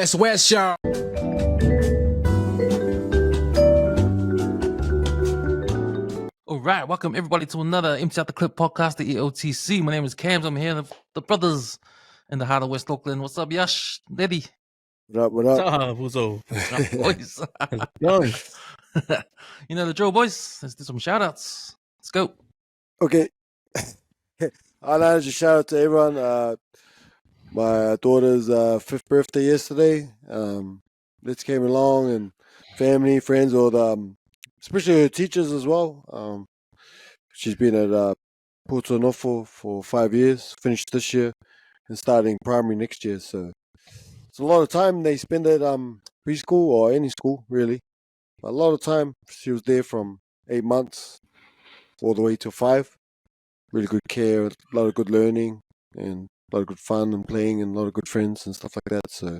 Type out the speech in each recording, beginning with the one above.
WesWes Show. All right, welcome everybody to another Empty Out the Clip podcast, the EOTC. My name is Cam. I'm here with the brothers in the heart of West Auckland. What's up, Yush? Leti? What up? Boys. How's it going? You know the drill, boys. Let's do some shout outs. Let's go. Okay. I'd like to shout out to everyone. My daughter's 5th birthday yesterday. Let's came along, and family, friends, all the, especially her teachers as well. She's been at Porto Novo for 5 years, finished this year, and starting primary next year. So it's a lot of time they spend at preschool or any school, really. But a lot of time. She was there from 8 months all the way to 5. Really good care, a lot of good learning, and a lot of good fun and playing, and a lot of good friends and stuff like that. So,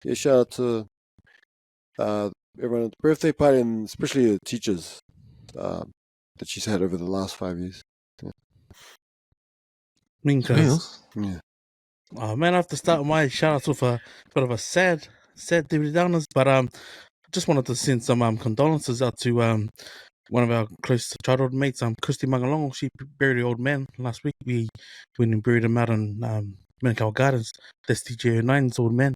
yeah, shout out to everyone at the birthday party, and especially the teachers that she's had over the last 5 years. Yeah. Yeah. Oh man, I have to start my shout outs with a bit of a sad Debbie Downers, but just wanted to send some condolences out to one of our close childhood mates, Christy Mangalongo. She buried the old man last week. We went and buried him out in Manukau Gardens. That's TJ09's old man.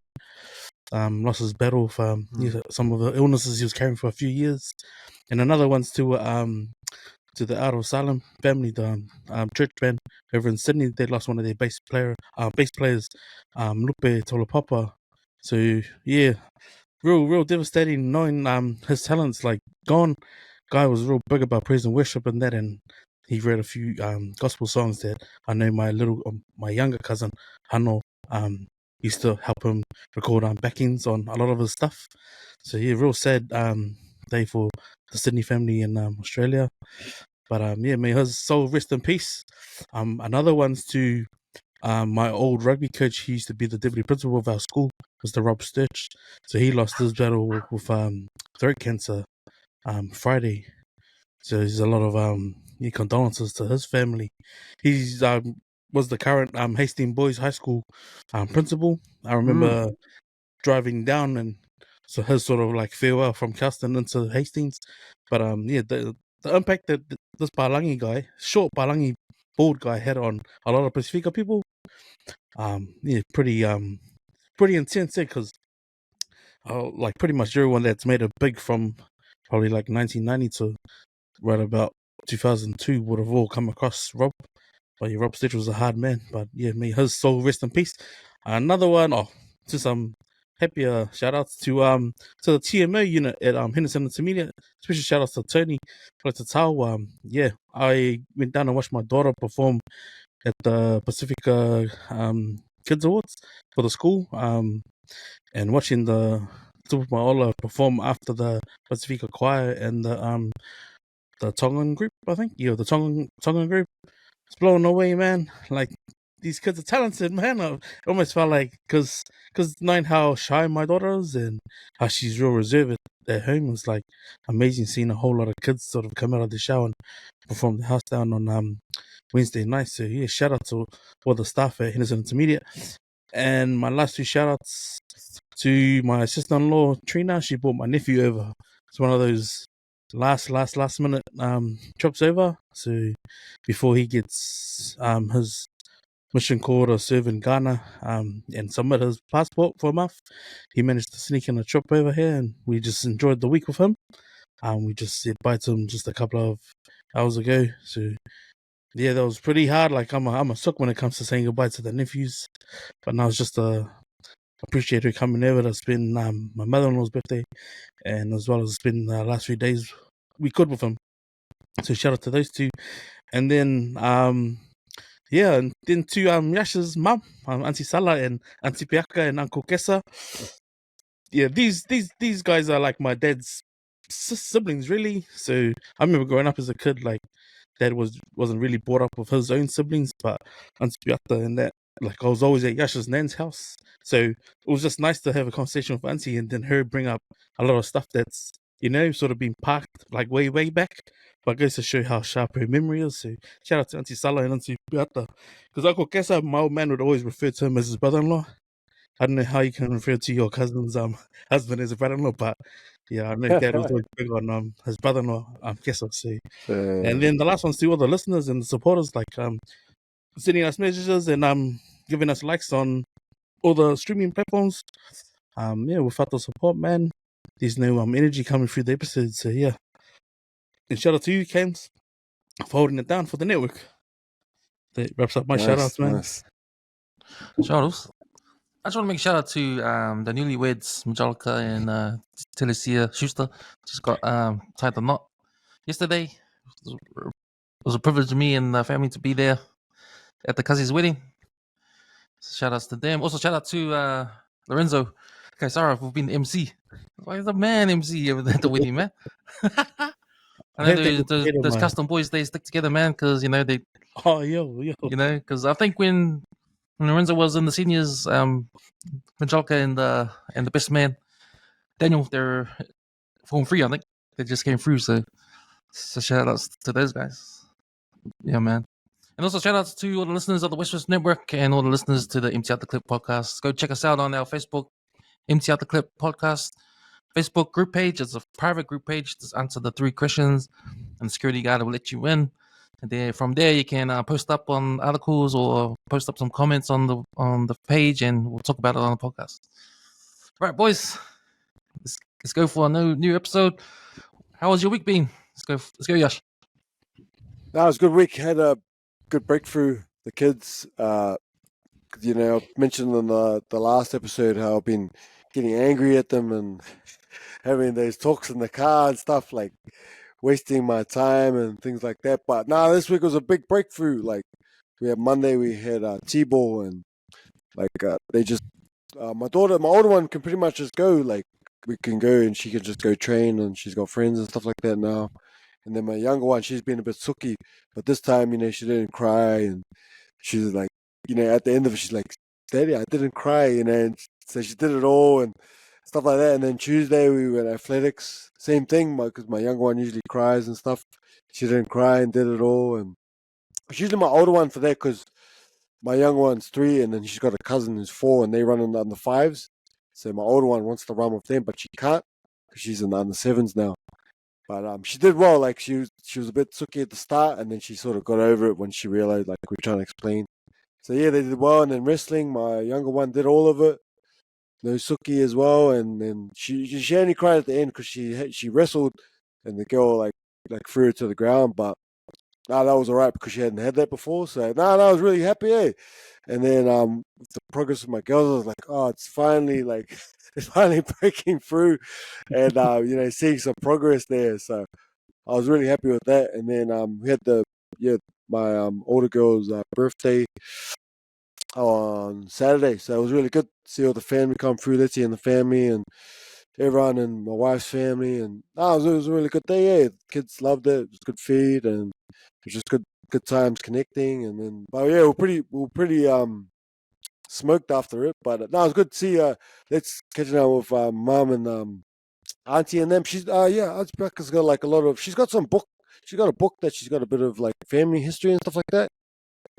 Lost his battle with some of the illnesses he was carrying for a few years. And another one's to the Out of Asylum family, the church band over in Sydney. They lost one of their bass players, Lupe Tolopapa. So yeah, real devastating knowing his talents like gone. Guy was real big about praise and worship and that, and he wrote a few gospel songs that I know my younger cousin Hano used to help him record backings on a lot of his stuff. So yeah, real sad day for the Sydney family in Australia. But yeah, may his soul rest in peace. Another one's to my old rugby coach. He used to be the deputy principal of our school, Mr. Rob Sturch. So he lost his battle with throat cancer Friday. So there's a lot of condolences to his family. He's was the current Hastings Boys High School principal. I remember driving down, and so his sort of like farewell from Kelston into Hastings. But yeah, the impact that this Palangi guy, short Palangi bald guy, had on a lot of Pacifica people, yeah, pretty intense. Because like pretty much everyone that's made it big from probably like 1990 to right about 2002 would have all come across Rob. But yeah, Rob Stitch was a hard man. But yeah, may his soul rest in peace. Another one, to some happier shout outs to the TMO unit at Henderson Intermediate. Special shout outs to Tony Tau. Yeah, I went down and watched my daughter perform at the Pacifica Kids Awards for the school. And watching the Tupumaola perform after the Pacifica Choir and the Tongan group, I think. Yeah, the Tongan group. It's blown away, man. Like, these kids are talented, man. I almost felt like, because knowing how shy my daughter is and how she's real reserved at home, it's like amazing seeing a whole lot of kids sort of come out of the shower and perform the house down on Wednesday night. So yeah, shout out to all the staff at Henderson Intermediate. And my last two shout outs to my sister-in-law Trina. She brought my nephew over. It's one of those last minute trips over. So before he gets his mission call to serve in Ghana and submit his passport for a month, he managed to sneak in a trip over here, and we just enjoyed the week with him. We just said bye to him just a couple of hours ago. So yeah, that was pretty hard. Like I'm a sook when it comes to saying goodbye to the nephews, but now it's just appreciate her coming over to spend my mother-in-law's birthday, and as well as spend the last few days we could with him. So shout out to those two. And then yeah, and then to Yash's mum, Auntie Sala and Auntie Piaka and Uncle Kessa. Yeah, these guys are like my dad's siblings, really. So I remember growing up as a kid, like dad wasn't really brought up with his own siblings, but Auntie Piaka and that, like I was always at Yash's nan's house. So it was just nice to have a conversation with Auntie and then her bring up a lot of stuff that's, sort of been parked like way back. But it goes to show how sharp her memory is. So shout out to Auntie Sala and Auntie Piata. Because Uncle Kessa, my old man, would always refer to him as his brother-in-law. I don't know how you can refer to your cousin's husband as a brother-in-law, but yeah, I know Dad was always big on his brother-in-law. I guess I'll say. And then the last one's to all the listeners and the supporters, like sending us messages and giving us likes on all the streaming platforms. Yeah, without the support, man, there's no energy coming through the episodes. So yeah, and shout out to you, Cams, for holding it down for the network. That wraps up my shout outs, man. Nice. Shout outs. I just want to make a shout out to the newlyweds, Majolka and Telesia Schuster. Just got tied the knot yesterday. It was a privilege to me and the family to be there at the cousin's wedding. Shout outs to them. Also, shout out to Lorenzo. Okay, sorry, we've been MC. Why is the man MC at the wedding, man? I know those custom boys, they stick together, man, because, you know, they. Oh, yo. You know, because I think when Lorenzo was in the seniors, Majolka and the best man, Daniel, they're Form 3, I think. They just came through, so shout outs to those guys. Yeah, man. And also shout outs to all the listeners of the WesWes Network and all the listeners to the Empty Out the Clip podcast. Go check us out on our Facebook, Empty Out the Clip podcast Facebook group page. It's a private group page. Just answer the 3 questions, and the security guard will let you in. And then from there, you can post up on articles or post up some comments on the page, and we'll talk about it on the podcast. All right, boys, let's go for a new episode. How was your week been? Let's go, Yush. That was a good week. Had a good breakthrough. The kids, you know, I mentioned in the last episode how I've been getting angry at them and having those talks in the car and stuff, like wasting my time and things like that. But this week was a big breakthrough. Like Monday, we had T-ball, and like they just my older one can pretty much just go. Like we can go and she can just go train, and she's got friends and stuff like that now. And then my younger one, she's been a bit sooky, but this time, you know, she didn't cry, and she's like, you know, at the end of it, she's like, Daddy, I didn't cry, you know, and so she did it all and stuff like that. And then Tuesday we went athletics, same thing, because my younger one usually cries and stuff. She didn't cry and did it all, and it's usually my older one for that, because my younger one's 3, and then she's got a cousin who's 4, and they run in the under 5s. So my older one wants to run with them, but she can't because she's in the under 7s now. But she did well. Like she was a bit sooky at the start, and then she sort of got over it when she realized, like, we're trying to explain. So yeah, they did well. And then wrestling, my younger one did all of it. No sooky as well, and then she only cried at the end because she wrestled, and the girl like threw her to the ground. But that was alright because she hadn't had that before. So I was really happy. And then with the progress of my girls, I was like, oh, it's finally it's finally breaking through, and you know, seeing some progress there. So I was really happy with that. And then we had my older girl's birthday on Saturday, so it was really good to see all the family come through, Leti and the family, and everyone, and my wife's family, and it was a really good day. Yeah, the kids loved it. It was good feed, and it was just good times connecting. And then, but yeah, we were pretty smoked after it. But it was good to see. Let's catching up with mum and auntie and them. She's Auntie Becca's got like a lot of. She's got a book that she's got a bit of like family history and stuff like that.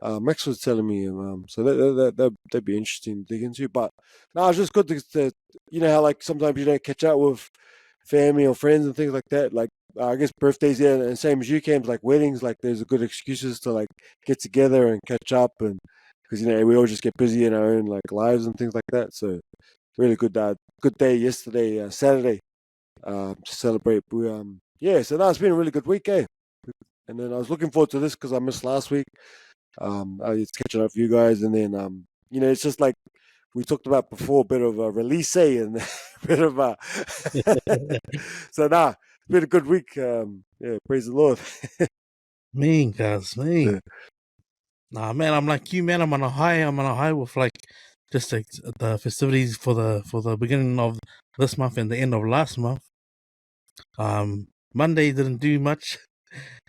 Max was telling me, so that'd be interesting to dig into. But it's just good to you know how like sometimes you don't catch up with family or friends and things like that. Like I guess birthdays, yeah, and same as you came, like weddings, like there's a good excuses to like get together and catch up, and because, you know, we all just get busy in our own like lives and things like that. So really good day yesterday, Saturday, to celebrate. So it's been a really good week, eh? And then I was looking forward to this because I missed last week. It's catching up with you guys, and then you know, it's just like we talked about before, a bit of a release, and a bit of a so it's been a good week. Praise the Lord. Mean, guys, mean. Yeah. Nah, man, I'm like you, man. I'm on a high with like just like the festivities for the beginning of this month and the end of last month. Monday didn't do much.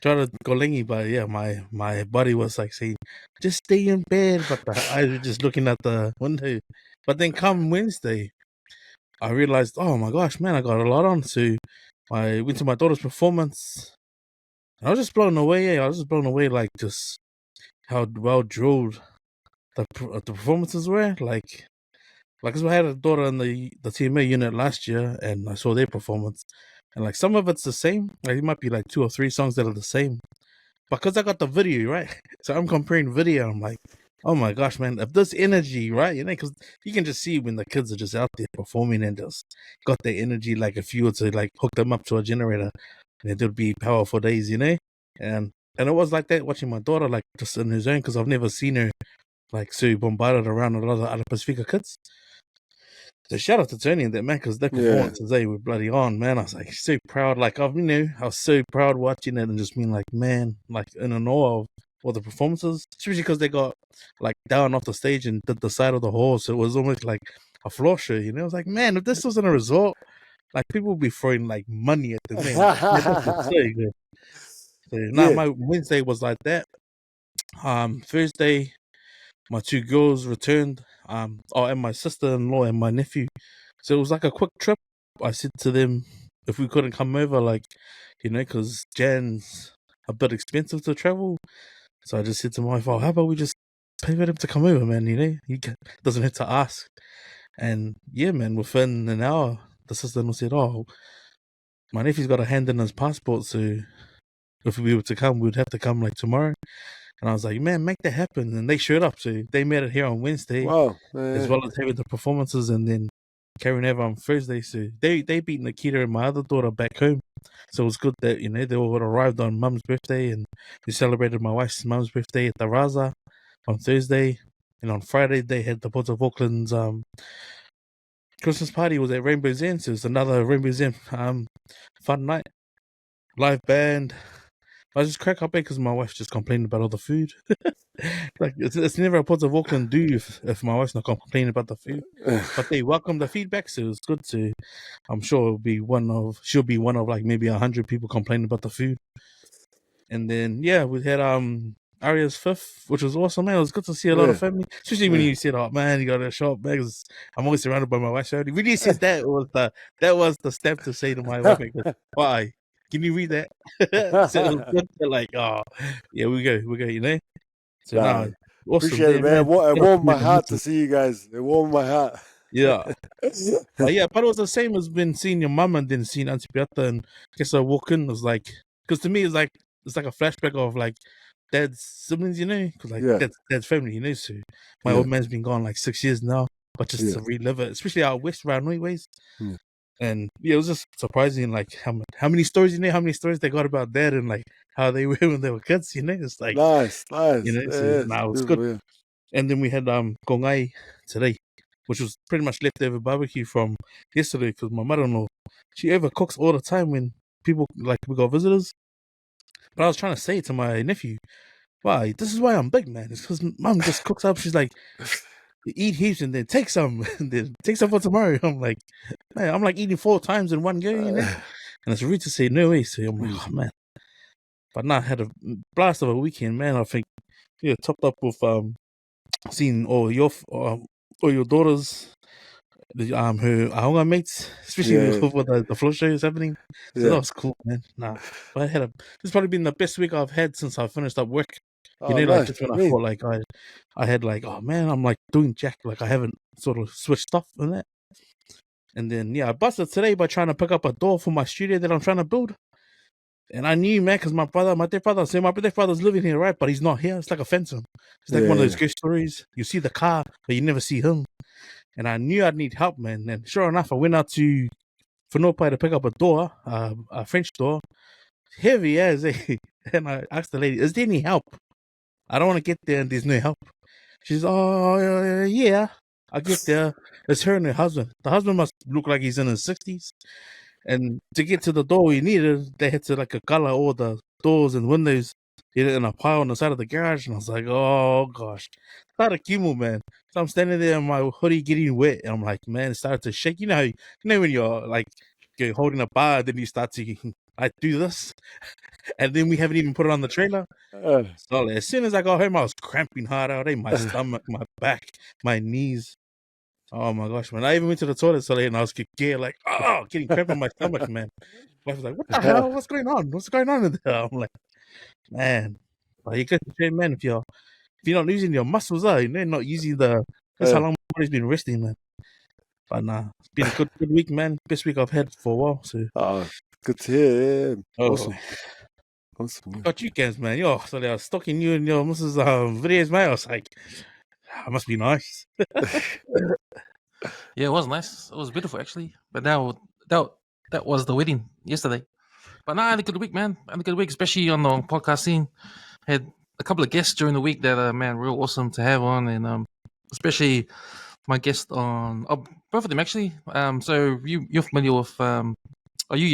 Tried to go lingy, but yeah, my body was like saying, just stay in bed, but the eyes were just looking at the window. But then come Wednesday, I realized, oh my gosh, man, I got a lot on. So I went to my daughter's performance. I was just blown away. I was just blown away, like just how well drilled the performances were. Like Like, 'cause I had a daughter in the TMA unit last year, and I saw their performance, and like some of it's the same. Like it might be like 2 or 3 songs that are the same, because I got the video right. So I'm comparing video. I'm like, oh my gosh, man! If this energy, right, because you can just see when the kids are just out there performing and just got their energy. Like if you were to like hook them up to a generator, it would be powerful days, And it was like that watching my daughter like just in her zone, because I've never seen her like so bombarded around a lot of other Pacifica kids. So shout out to Tony and that, man, because their performances they were bloody on, man. I was like so proud. Like I was so proud watching it and just being like, man, like in awe of all the performances, especially because they got like down off the stage and did the side of the hall, so it was almost like a floor show. I was like, man, if this wasn't a resort, like people would be throwing like money at the man. So good. So, my Wednesday was like that. Thursday, my 2 girls returned, and my sister-in-law and my nephew. So it was like a quick trip. I said to them if we couldn't come over, like, because Jan's a bit expensive to travel. So I just said to my wife, how about we just pay for them to come over, man, He doesn't have to ask. And yeah, man, within an hour, the sister-in-law said, my nephew's got a hand in his passport, so if we were to come, we'd have to come like tomorrow. And I was like, man, make that happen. And they showed up. So they made it here on Wednesday. Wow. As well as having the performances and then carrying over on Thursday. So they beat Nikita and my other daughter back home. So it was good that, they all arrived on Mum's birthday, and we celebrated my wife's mum's birthday at the Raza on Thursday. And on Friday, they had the Port of Auckland's Christmas party. Was at Rainbow's End. So it was another Rainbow's End fun night. Live band. I just crack up because my wife just complained about all the food. Like it's never a Port of Auckland do if my wife's not complaining about the food. But they welcome the feedback, so it's good to. I'm sure she'll be one of like maybe 100 people complaining about the food. And then we had Aria's 5th, which was awesome, man. It was good to see a lot of family, especially when you said, "Oh man, you got a shop," because I'm always surrounded by my wife's family. When you said that was the step to say to my wife, "Why? Can you read that?" So it was good to like, we go, So now, awesome, appreciate it, man. It warmed my heart to see you guys. It warmed my heart. Yeah. But it was the same as when seeing your mum and then seeing Auntie Beata, and I guess I walk in, it was like, because to me it's like a flashback of like dad's siblings, because like dad's family, so my old man's been gone like 6 years now, but just to relive it, especially out west around ways. And it was just surprising, like how many stories how many stories they got about dad and like how they were when they were kids. It's like nice. So, it was good. Yeah. And then we had kongai today, which was pretty much leftover barbecue from yesterday, because my mother-in-law, she overcooks all the time when people like we got visitors. But I was trying to say to my nephew, "Why? This is why I'm big, man. It's because mom just cooks up. She's like." Eat heaps and then take some, and then take some for tomorrow. I'm like, man, I'm like eating 4 times in one go, And it's rude to say no way. So I'm like, oh man. But now I had a blast of a weekend, man. I think topped up with seeing all your daughters, her ahonga mates, especially with the floor shows happening. So that was cool, man. But it's probably been the best week I've had since I finished up work. Nice. Just when I felt like I had like, oh man, I'm like doing jack, like I haven't sort of switched off and that. And then I busted today by trying to pick up a door for my studio that I'm trying to build. And I knew, man, because my dead father's living here, right? But he's not here. It's like a phantom. It's like one of those ghost stories. You see the car, but you never see him. And I knew I'd need help, man. And sure enough, I went out to Whanopai to pick up a door, a French door, heavy as and I asked the lady, "Is there any help? I don't want to get there and there's no help." She's, "Oh, yeah." I get there. It's her and her husband. The husband must look like he's in his 60s. And to get to the door we needed, they had to like color all the doors and windows in a pile on the side of the garage. And I was like, oh gosh. Started kimu, man. So I'm standing there in my hoodie getting wet. And I'm like, man, it started to shake. You know when you're like you're holding a bar, then you start to like do this. And then we haven't even put it on the trailer. So as soon as I got home, I was cramping hard out. My stomach, my back, my knees. Oh my gosh, man. I even went to the toilet today and I was getting cramp in my stomach, man. I was like, what the hell? What's going on? What's going on in there? I'm like, man. Well, you get to train, man, if you're not using your muscles, you're not using that's how long my body's been resting, man. But nah, it's been a good week, man. Best week I've had for a while. So, good to hear. Yeah. oh, Awesome. Yeah. got you guys, man. Yo, so they are stalking you and your Mrs. Videos, mate. I was like, it must be nice. Yeah, it was nice. It was beautiful actually. But now that was the wedding yesterday. But I had a good week, man. I had a good week, especially on the podcast scene. Had a couple of guests during the week that are man real awesome to have on, and especially my guest on both of them actually. So you're familiar with you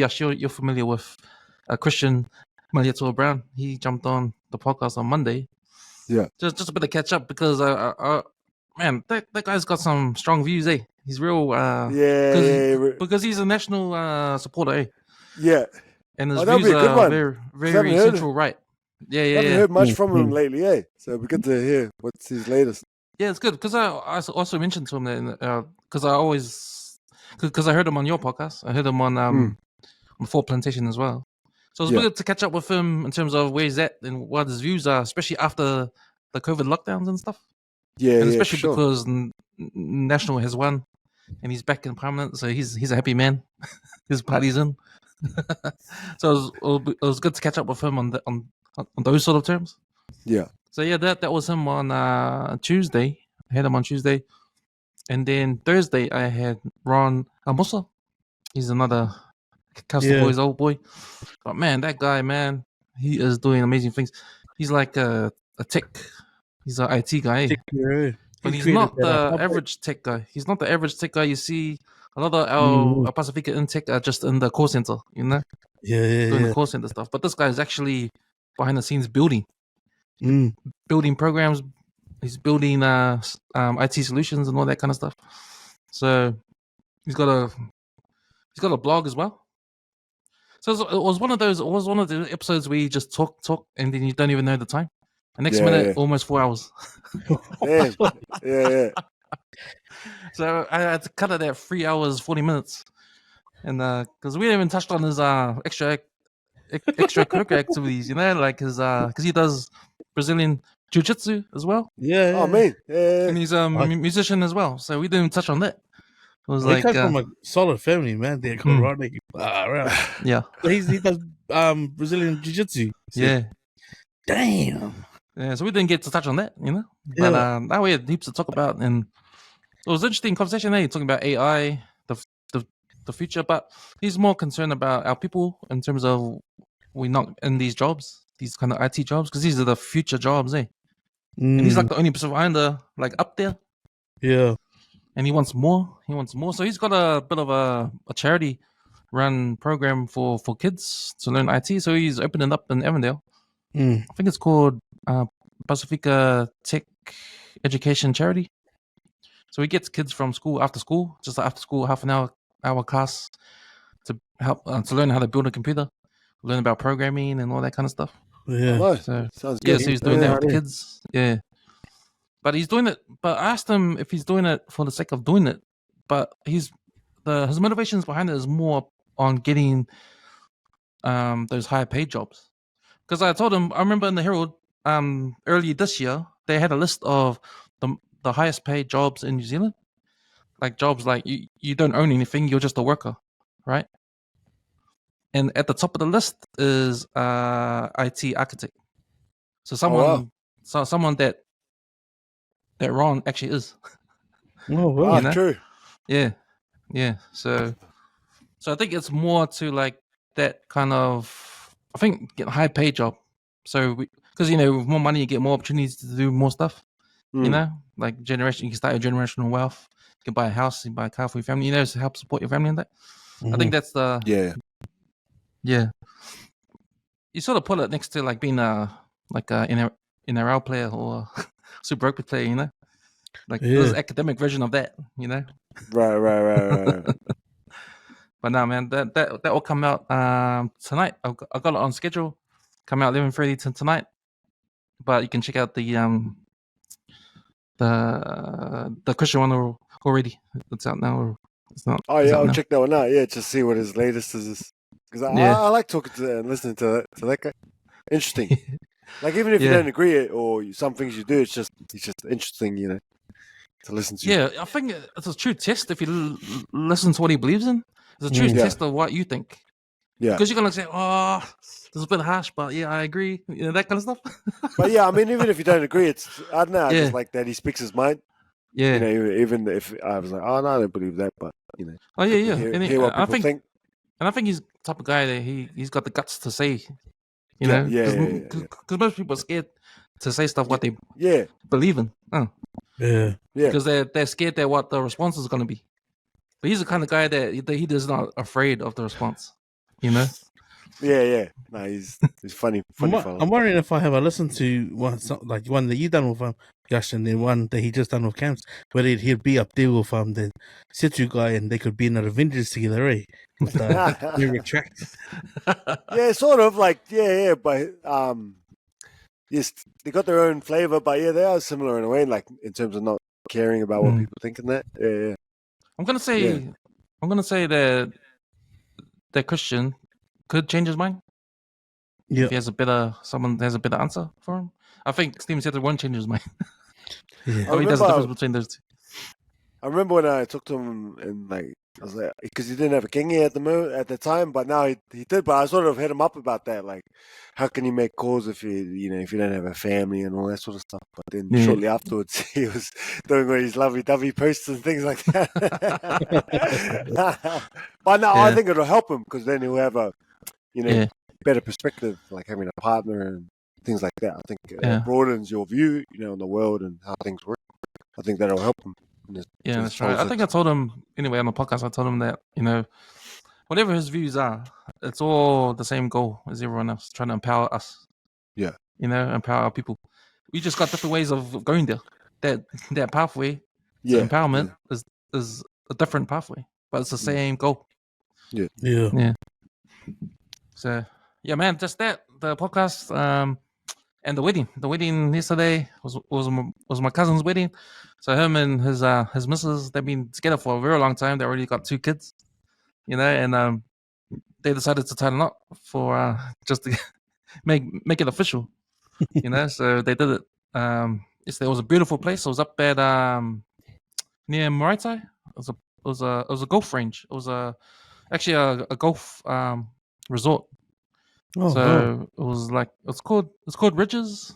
Yush, you're familiar with Christian Maliatua Brown. He jumped on the podcast on Monday. Yeah. Just a bit of catch up because man, that guy's got some strong views, eh? He's real because he's a national supporter, eh? Yeah. And his that'd views be a good are one. very central right. Yeah. I haven't heard much from him lately, eh? So it'd be good to hear what's his latest. Yeah, it's good because I also mentioned to him that because I heard him on your podcast. I heard him on Fort Plantation as well. So it's good to catch up with him in terms of where he's at and what his views are, especially after the COVID lockdowns and stuff. Yeah, and especially sure. because National has won and he's back in Parliament, so he's a happy man. His party's in. So it was good to catch up with him on those sort of terms. Yeah. So yeah, that was him on Tuesday. I had him on Tuesday, and then Thursday I had Ron Amusa. He's another Castle Boys old boy, but man, that guy, man, he is doing amazing things. He's like a tech. He's an IT guy, but he's not the average tech guy. He's not the average tech guy you see. A lot of our Pacifica in tech are just in the call center, you know, doing the call center stuff. But this guy is actually behind the scenes building programs. He's building IT solutions and all that kind of stuff. So he's got a blog as well. So it was one of the episodes where you just talk and then you don't even know the time. The next minute, almost 4 hours. Yeah. So I had to cut it at 3 hours 40 minutes, and because we haven't touched on his extracurricular activities, you know, like his because he does Brazilian jiu-jitsu as well. Yeah. Oh man. Yeah. And he's a musician as well, so we didn't touch on that. It was he comes from a solid family, man. They're called Rodney. Yeah. He does Brazilian jiu-jitsu. So. Yeah. Damn. Yeah, so we didn't get to touch on that, you know. But now we had heaps to talk about, and it was an interesting conversation. Talking about AI, the future, but he's more concerned about our people in terms of we're not in these jobs, these kind of IT jobs, because these are the future jobs, eh? And he's like the only Pacific Islander like up there. Yeah. And he wants more. So he's got a bit of a charity run program for kids to learn IT. So he's opening up in Avondale. I think it's called Pacifica Tech Education Charity. So he gets kids from school after school, half an hour class to help to learn how to build a computer, learn about programming and all that kind of stuff. Yeah. So sounds good. So he's doing that with the kids. Yeah. But he's doing it. But I asked him if he's doing it for the sake of doing it. But his motivations behind it is more on getting those higher paid jobs. Because I told him, I remember in the Herald earlier this year, they had a list of the highest paid jobs in New Zealand. Like jobs like you don't own anything, you're just a worker, right? And at the top of the list is IT architect. So someone that Ron actually is. Oh, wow. You know? True. Yeah. So I think it's more to like that kind of, I think, get a high paid job. So because with more money you get more opportunities to do more stuff. You know, like you can start your generational wealth. You can buy a house, you can buy a car for your family. To help support your family in that. I think that's the yeah. You sort of put it next to like being like a NRL player or Super Rugby player. Like this academic version of that. Right. But no, man, that will come out tonight. I got it on schedule. Come out 11:30 tonight. But you can check out the Christian one already. It's out now. Or it's not. Oh yeah, I'll check that one out. Yeah, just see what his latest is. Because I like talking to and listening to that guy. Interesting. Like even if you don't agree it or some things you do, it's just interesting, to listen to. Yeah, I think it's a true test if you listen to what he believes in. It's a true Yeah. test of what you think. Yeah. Because you're gonna say, "Oh, this is a bit harsh," but yeah, I agree. You know, that kind of stuff. But yeah, I mean, even if you don't agree, I don't know. I Yeah. just like that he speaks his mind. Yeah. You know, even if I was like, oh no, I don't believe that, but you know, Oh yeah. hear what people think. And I think he's the type of guy that he's got the guts to say. You Yeah, know, yeah. because most people are scared to say stuff what they Yeah, believe in. Yeah. Because they're scared that what the response is going to be. But he's the kind of guy that he is not afraid of the response. You know. Yeah. No, he's funny fellow. I'm wondering if I have listened to one that you done with Yush, and then one that he just done with Camps, whether he'd be up there with the Situ guy, and they could be in an Avengers together, eh? With the new retract. Yeah, sort of like but yes, they got their own flavor, but yeah, they are similar in a way, like in terms of not caring about what people think in that. Yeah. I'm gonna say that Christian could change his mind. Yeah. If he has someone has a better answer for him. I think Steven said it won't change his mind. Yeah. He does the difference between those two. I remember when I talked to him and like I was like, because he didn't have a kingy at the time, but now he did. But I sort of hit him up about that, like, how can you make calls if you don't have a family and all that sort of stuff. But then shortly afterwards, he was doing all these lovey-dovey posts and things like that. But no, I think it'll help him because then he'll have a better perspective, like having a partner and things like that. I think it broadens your view, on the world and how things work. I think that'll help him. Yeah, that's right. I think I told him anyway on the podcast. I told him that whatever his views are, it's all the same goal as everyone else, trying to empower us. Yeah, empower our people. We just got different ways of going there. That pathway to empowerment is a different pathway, but it's the same goal. Yeah. So yeah, man, just the podcast. And the wedding yesterday was my cousin's wedding. So him and his missus, they've been together for a very long time. They already got 2 kids, and they decided to tie the knot for just to make it official, So they did it. It was a beautiful place. It was up at near Maraetai. It was a golf range. It was actually a golf resort. It was it's called Ridges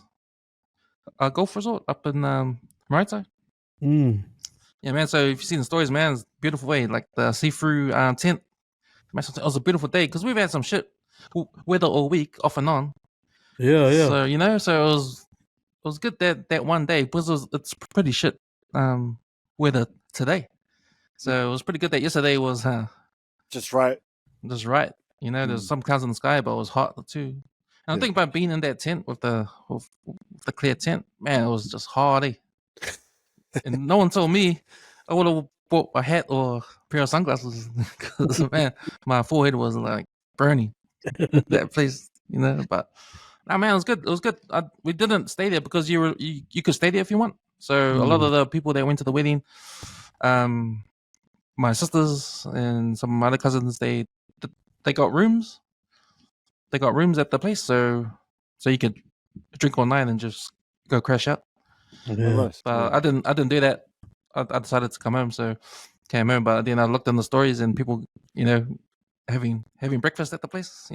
Golf Resort up in Maraetai. Yeah, man. So if you've seen the stories, man, it's a beautiful way. Like the see-through tent. Man, it was a beautiful day because we've had some shit weather all week, off and on. Yeah. So so it was good that one day because it's pretty shit weather today. So it was pretty good that yesterday was just right. Just right. There's some clouds in the sky, but it was hot too. And I think about being in that tent with the clear tent, man, it was just hard, eh? And no one told me I would have bought a hat or a pair of sunglasses because, man, my forehead was like burning. That place, But nah, man, it was good. It was good. We didn't stay there because you could stay there if you want. So a lot of the people that went to the wedding, my sisters and some of my other cousins, they got rooms. They got rooms at the place, so you could drink all night and just go crash out. Yeah. But I didn't do that. I decided to come home, so came home. But then I looked on the stories and people, having breakfast at the place,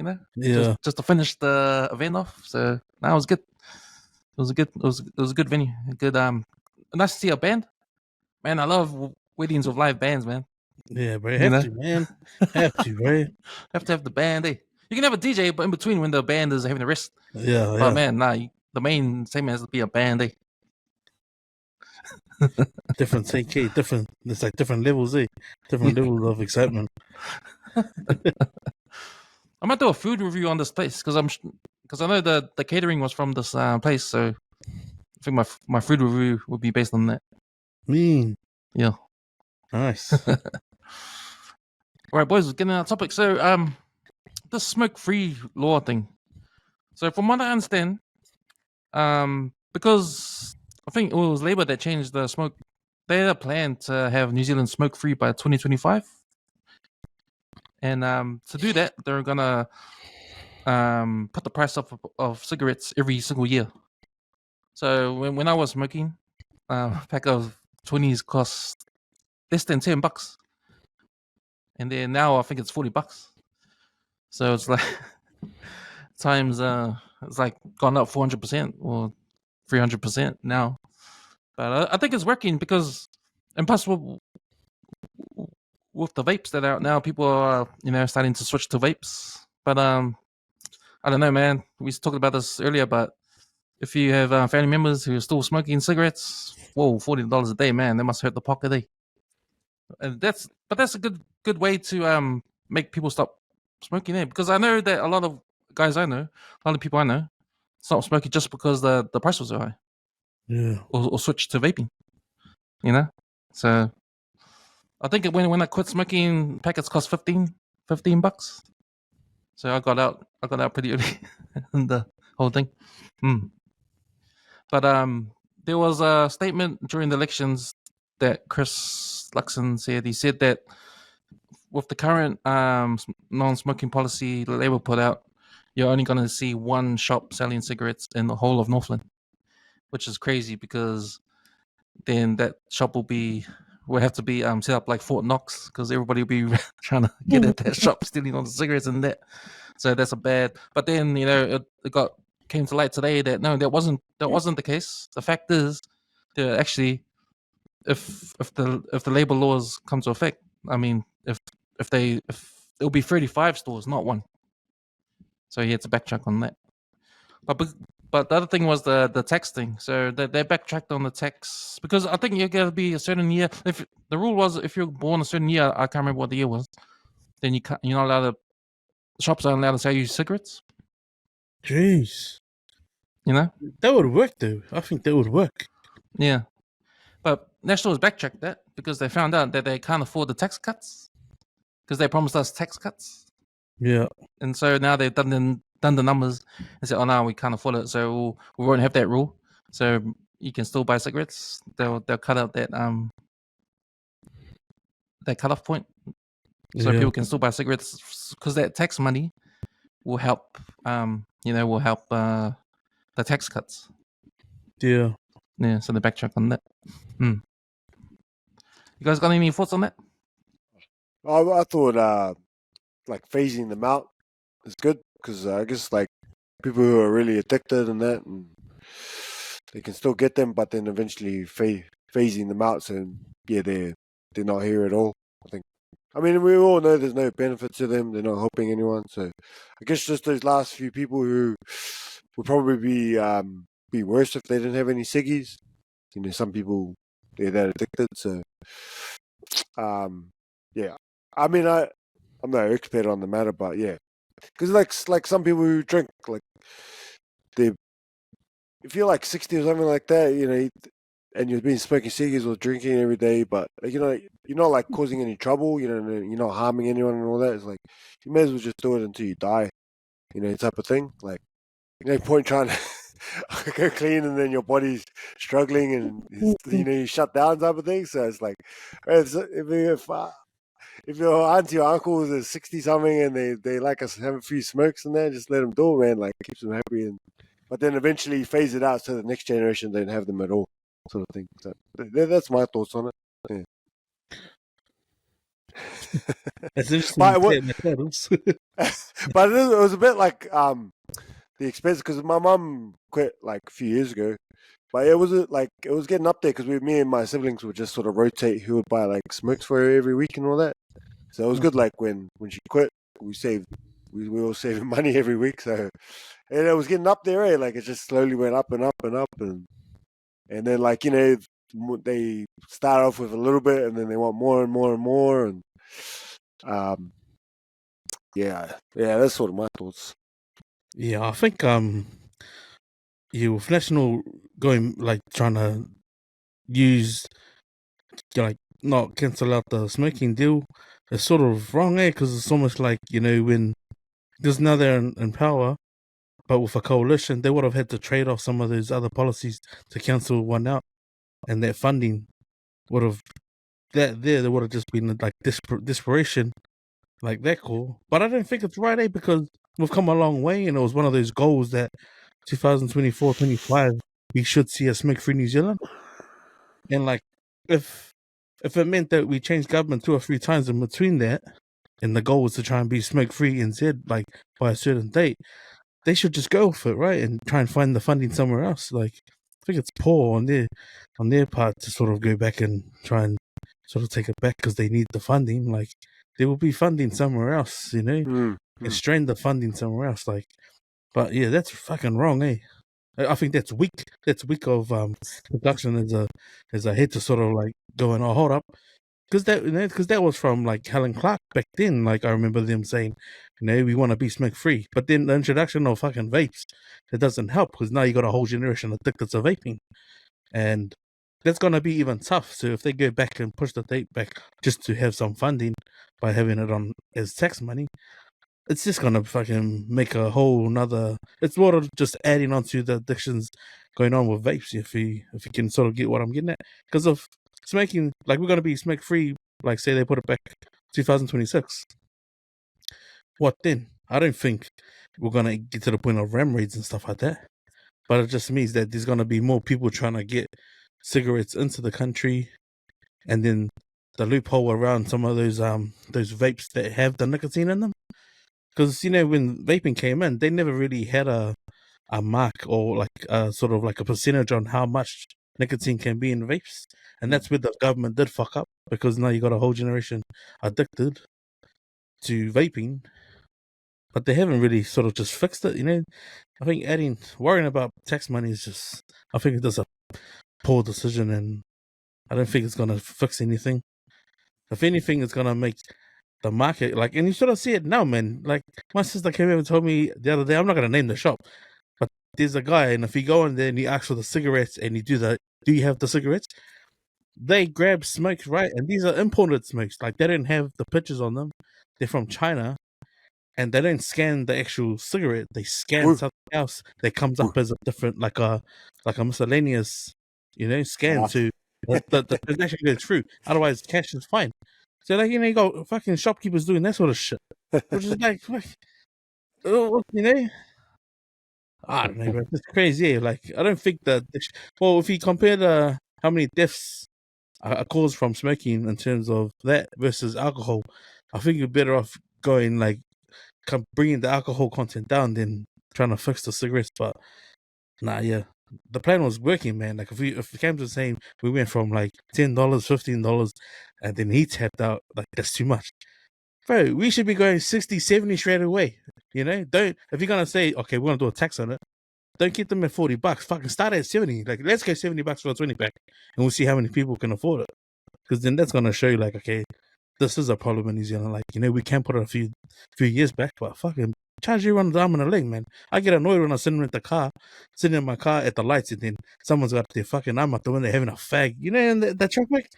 just to finish the event off. So that was good. It was a good venue. Nice to see a band. Man, I love weddings with live bands, man. Yeah, bro. Have to, man. Have to, bro. Have to have the band, eh? You can have a DJ, but in between when the band is having a rest. Yeah. But man, the main segment has to be a band, eh? Different CK, different. It's like different levels, eh? Different levels of excitement. I might do a food review on this place because I know the catering was from this place, so I think my food review will be based on that. Mean. Yeah. Nice. All right, boys, getting on topic. So the smoke-free law thing. So from what I understand, because I think it was Labour that changed the smoke. They had a plan to have New Zealand smoke-free by 2025. And to do that, they're gonna put the price up of cigarettes every single year. So when I was smoking, a pack of 20s cost less than $10, and then now I think it's $40. So it's like times it's like gone up 400% or 300% now. But I think it's working because, and plus with the vapes that are out now, people are starting to switch to vapes. But I don't know, man. We talked about this earlier, but if you have family members who are still smoking cigarettes, whoa, $40 a day, man, that must hurt the pocket, eh? And that's a good way to make people stop smoking, eh? Because I know that a lot of guys I know, a lot of people I know, stop smoking just because the price was so high. Yeah. Or switch to vaping. So I think when I quit smoking, packets cost $15. So I got out pretty early in the whole thing. But there was a statement during the elections that Chris Luxon said. He said that with the current non-smoking policy the Labor put out, you're only going to see one shop selling cigarettes in the whole of Northland, which is crazy because then that shop will have to be set up like Fort Knox because everybody will be trying to get at that shop, stealing all the cigarettes and that. So that's a bad. But then it came to light today that no, that wasn't the case. The fact is that actually, if the labor laws come to effect, I mean, if it'll be 35 stores, not one. So he had to backtrack on that. But the other thing was the tax thing. So they backtracked on the tax because I think you got to be a certain year. If the rule was if you're born a certain year, I can't remember what the year was, then you're not allowed to. Shops aren't allowed to sell you cigarettes. Jeez. That would work, though. I think that would work. Yeah. But National has backtracked that because they found out that they can't afford the tax cuts because they promised us tax cuts. Yeah. And so now they've done the numbers and said, oh, no, we can't afford it. So we won't have that rule. So you can still buy cigarettes. They'll cut out that cutoff point. So people can still buy cigarettes because that tax money will help, the tax cuts. Yeah. Yeah, so they backtrack on that. You guys got any thoughts on that? I thought like phasing them out is good because I guess like people who are really addicted and that, and they can still get them, but then eventually phasing them out. So yeah, they're not here at all. I mean, we all know there's no benefit to them. They're not helping anyone. So I guess just those last few people who would probably be worse if they didn't have any ciggies. Some people, they're that addicted. So, yeah. I mean, I'm no expert on the matter, but yeah. Because like some people who drink, like, if you're like 60 or something like that, and you've been smoking ciggies or drinking every day, but you're not like causing any trouble, you're not harming anyone and all that. It's like you may as well just do it until you die, type of thing. Like, no point trying to go clean and then your body's struggling and you shut down type of thing. So it's like if your auntie or uncle is 60 something and they like us have a few smokes and that, just let them do it, man. Like, it keeps them happy, but then eventually phase it out so the next generation don't have them at all. Sort of thing. So that's my thoughts on it. Yeah. That's interesting. But it was a bit like the expense because my mum quit like a few years ago. But it was getting up there because me and my siblings would just sort of rotate who would buy like smokes for her every week and all that. So it was good. Like when she quit, we were all saving money every week. So and it was getting up there. Eh? Like it just slowly went up and up and up and then, like, they start off with a little bit, and then they want more and more and more, and yeah, that's sort of my thoughts. Yeah, I think with National going like trying to use like not cancel out the smoking deal, it's sort of wrong, because it's almost like when there's now they're in power. But with a coalition, they would have had to trade off some of those other policies to cancel one out, and that funding would have there would have just been like desperation, like that call. But I don't think it's right, because we've come a long way, and it was one of those goals that 2024-25 we should see a smoke-free New Zealand, and like if it meant that we changed government 2 or 3 times in between that, and the goal was to try and be smoke-free NZ, like, by a certain date, they should just go for it, right? And try and find the funding somewhere else. Like, I think it's poor on their part to sort of go back and try and sort of take it back because they need the funding. Like, there will be funding somewhere else, you know? And strain the funding somewhere else. Like, but yeah, that's fucking wrong, eh? I think that's weak. That's weak of production as a head to sort of like going, oh, hold up. Because that was from like Helen Clark back then. Like I remember them saying, you know, we want to be smoke free. But then the introduction of fucking vapes, it doesn't help because now you got a whole generation addicted to vaping, and that's gonna be even tough. So if they go back and push the date back just to have some funding by having it on as tax money, it's just gonna fucking make a whole nother. It's more of just adding on to the addictions going on with vapes. If you can sort of get what I'm getting at, because of smoking, like we're gonna be smoke free. Like say they put it back 2026. What then? I don't think we're gonna get to the point of ram raids and stuff like that. But it just means that there's gonna be more people trying to get cigarettes into the country, and then the loophole around some of those vapes that have the nicotine in them. Because, you know, when vaping came in, they never really had a mark or like a sort of like a percentage on how much nicotine can be in vapes. And that's where the government did fuck up, because now you got a whole generation addicted to vaping. But they haven't really sort of just fixed it, you know. I think worrying about tax money is just, I think it's a poor decision, and I don't think it's going to fix anything. If anything, it's going to make the market, like, and you sort of see it now, man. Like, my sister came over and told me the other day, I'm not going to name the shop, but there's a guy, and if you go in there and you ask for the cigarettes and you do you have the cigarettes? They grab smokes, right? And these are imported smokes. Like, they don't have the pictures on them. They're from China, and they don't scan the actual cigarette. They scan something else that comes up as a different, like a miscellaneous, you know, scan to the transaction goes through. Otherwise, cash is fine. So, like, you know, you got fucking shopkeepers doing that sort of shit, which is like, you know, I don't know, bro. It's crazy. Yeah. Like, I don't think that. Well, if you compare how many deaths are caused from smoking in terms of that versus alcohol, I think you're better off going like bringing the alcohol content down than trying to fix the cigarettes. But nah, yeah, the plan was working, man. Like if it came to saying we went from like $10, $15, and then he tapped out, like that's too much, bro. We should be going 60, 70 straight away. You know, if you're gonna say okay, we're gonna do a tax on it, don't get them at $40. Fucking start at 70. Like let's get $70 for a 20 pack, and we'll see how many people can afford it. Because then that's gonna show you like, okay, this is a problem in New Zealand. Like, you know, we can put it a few years back, but fucking charge you one arm and a leg, man. I get annoyed when I'm sitting in my car at the lights, and then someone's got their fucking arm out the window having a fag. You know, in the traffic.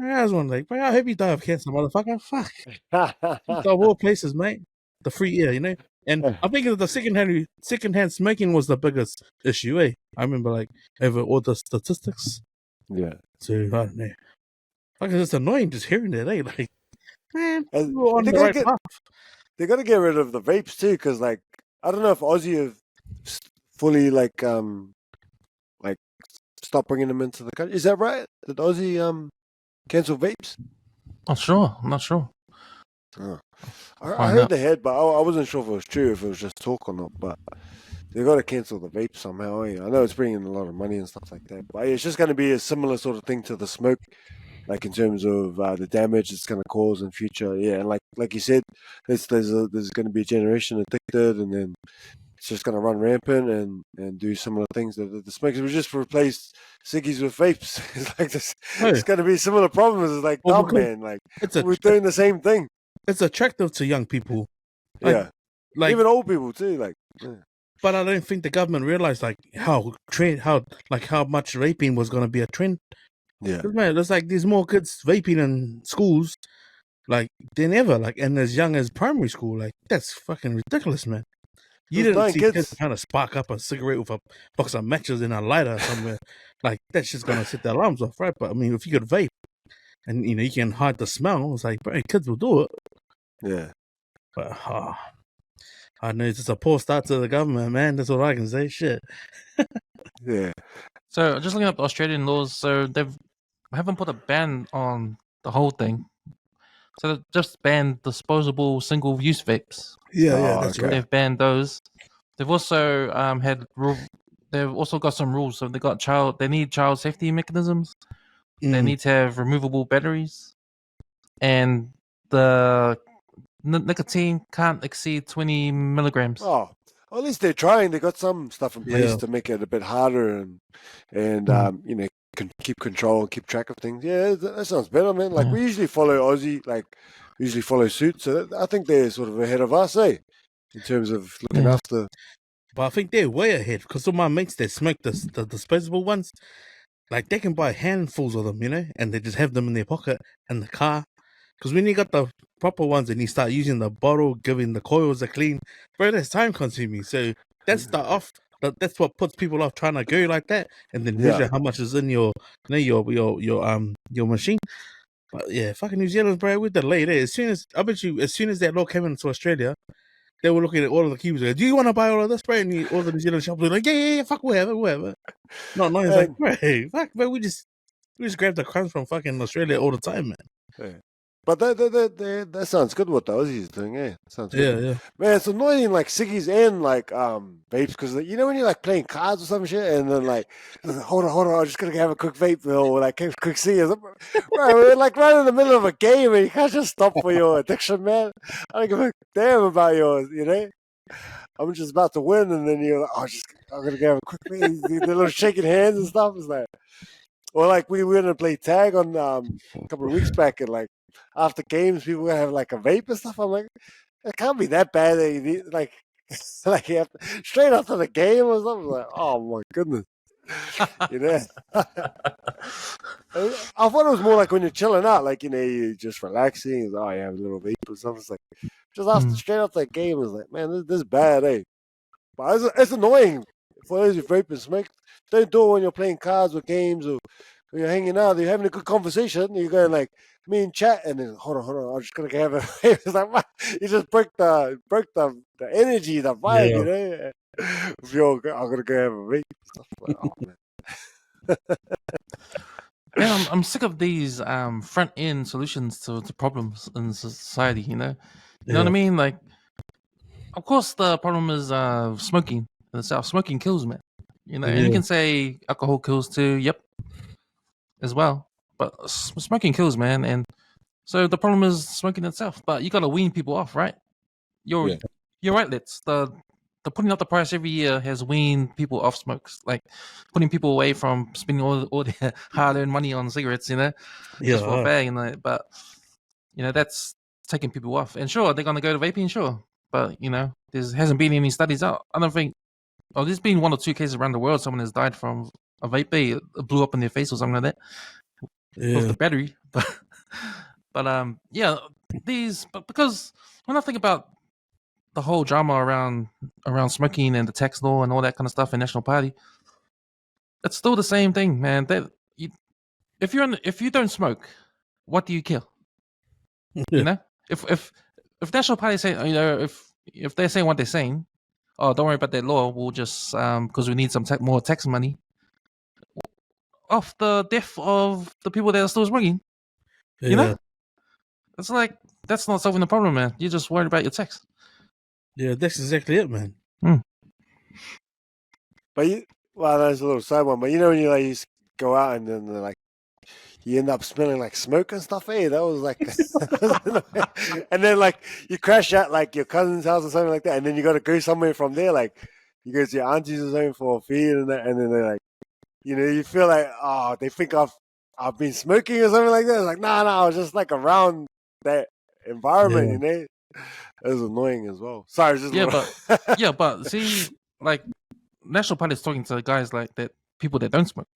I was wondering, like, bro, I hope you die of cancer, motherfucker. Fuck. Of all places, mate. The free air, you know. And I think the secondhand smoking was the biggest issue, eh? I remember, like, over all the statistics. Yeah. So I don't know. Like, it's annoying just hearing that, eh? Like, man, we're on the right path. They got to get rid of the vapes too, because like I don't know if Aussie have fully like stop bringing them into the country. Is that right? Did Aussie cancel vapes? I'm not sure. I heard they had, but I wasn't sure if it was true, if it was just talk or not. But they got to cancel the vape somehow. Eh? I know it's bringing a lot of money and stuff like that, but it's just going to be a similar sort of thing to the smoke. Like in terms of the damage it's going to cause in future, yeah, and like you said, there's going to be a generation addicted, and then it's just going to run rampant and do similar things that the smokers. We just replaced ciggies with vapes. It's like this. It's going to be similar problems. It's like dumb, man. Like we're doing the same thing. It's attractive to young people, like even old people too. Like, yeah. But I don't think the government realized like how much vaping was going to be a trend. Yeah, man, it's like there's more kids vaping in schools, like than ever, like and as young as primary school. Like that's fucking ridiculous, man. You didn't see kids trying to spark up a cigarette with a box of matches in a lighter somewhere. Like that's just gonna set the alarms off, right? But I mean, if you could vape and you know you can hide the smell, it's like, bro, kids will do it. Yeah, but I know it's just a poor start to the government, man. That's all I can say. Shit. Yeah. So just looking up Australian laws, so haven't put a ban on the whole thing. So they just banned disposable single-use vapes. Yeah, Oh, that's okay. right. They've banned those. They've also they've also got some rules. So they need child safety mechanisms. They need to have removable batteries, and the nicotine can't exceed 20 milligrams. Oh, well, at least they're trying. They got some stuff in place Yeah. to make it a bit harder and you know, keep control and keep track of things. Yeah, that sounds better, man. Like we usually follow Aussie, like we usually follow suit. So I think they're sort of ahead of us, eh, in terms of looking Yeah. after. But I think they're way ahead because all my mates that smoke the disposable ones, like they can buy handfuls of them, you know, and they just have them in their pocket in the car. Because when you got the proper ones and you start using the bottle, giving the coils a clean, bro, that's time consuming. So that's that's what puts people off trying to go like that and then Yeah. measure how much is in your, you know, your machine. But yeah, fucking New Zealand, bro, we're delayed. As soon as that law came into Australia, they were looking at all of the Kiwis. Like, do you want to buy all of this, bro? And all the New Zealand shops were like, yeah, fuck, whatever. No, it's like, bro, fuck, bro, we just grab the crumbs from fucking Australia all the time, man. Yeah. But that sounds good what the Aussies are doing, eh? Sounds good. Yeah. Man, it's annoying like ciggies and like vapes because you know when you're like playing cards or some shit and then like hold on, I'm just gonna have a quick vape or like a quick ciggy. Right, we're like right in the middle of a game and you can't just stop for your addiction, man. I don't give a damn about yours, you know. I'm just about to win and then you're like, I'm gonna have a quick vape. The little shaking hands and stuff is like, or like we went and played tag on a couple of weeks back and like. After games, people have like a vape and stuff. I'm like, it can't be that bad. That you need, like you have to, straight after the game or something. Like, oh my goodness, you know. I thought it was more like when you're chilling out, like you know, you're just relaxing. Oh, you have a little vape or something. It's like just after straight after the game, it's like, man, this is bad, eh? But it's annoying for those who vape and smoke. Don't do it when you're playing cards or games or when you're hanging out. You're having a good conversation. You're going like me and chat, and then hold on. I'm just gonna have a. It's like what? You just break the energy, the vibe, you know. If I'm gonna go have a vape. Like, oh man. Man, I'm sick of these front end solutions to problems in society. You know what I mean? Like, of course, the problem is smoking in itself. Smoking kills, man. You know, and you can say alcohol kills too. Yep, as well. But smoking kills, man. And so the problem is smoking itself. But you got to wean people off, right? You're right, Let's the putting up the price every year has weaned people off smokes, like putting people away from spending all their hard-earned money on cigarettes, you know, just for a bag, and but you know that's taking people off. And sure, they're gonna go to vaping, sure, but you know, there hasn't been any studies out. I don't think. Oh, there's been 1 or 2 cases around the world. Someone has died from a vape. It blew up in their face or something like that with the battery. But yeah, but because when I think about the whole drama around smoking and the tax law and all that kind of stuff in National Party, it's still the same thing, man. If you don't smoke, what do you kill? You know, if National Party say, you know, if they're saying what they're saying, oh, don't worry about that law. We'll just because we need some more tax money off the death of the people that are still smoking. You know, it's like that's not solving the problem, man. You're just worried about your tax. Yeah, that's exactly it, man. But that's a little side one. But you know when you like go out and then like you end up smelling like smoke and stuff. Hey, that was like, and then like you crash at like your cousin's house or something like that, and then you got to go somewhere from there. Like you go to your auntie's or something for a feed, and then they're like, you know, you feel like they think I've been smoking or something like that. It's like no, I was just like around that environment, you know. It was annoying as well. Sorry, just but see, like National Party is talking to the guys like that, people that don't smoke.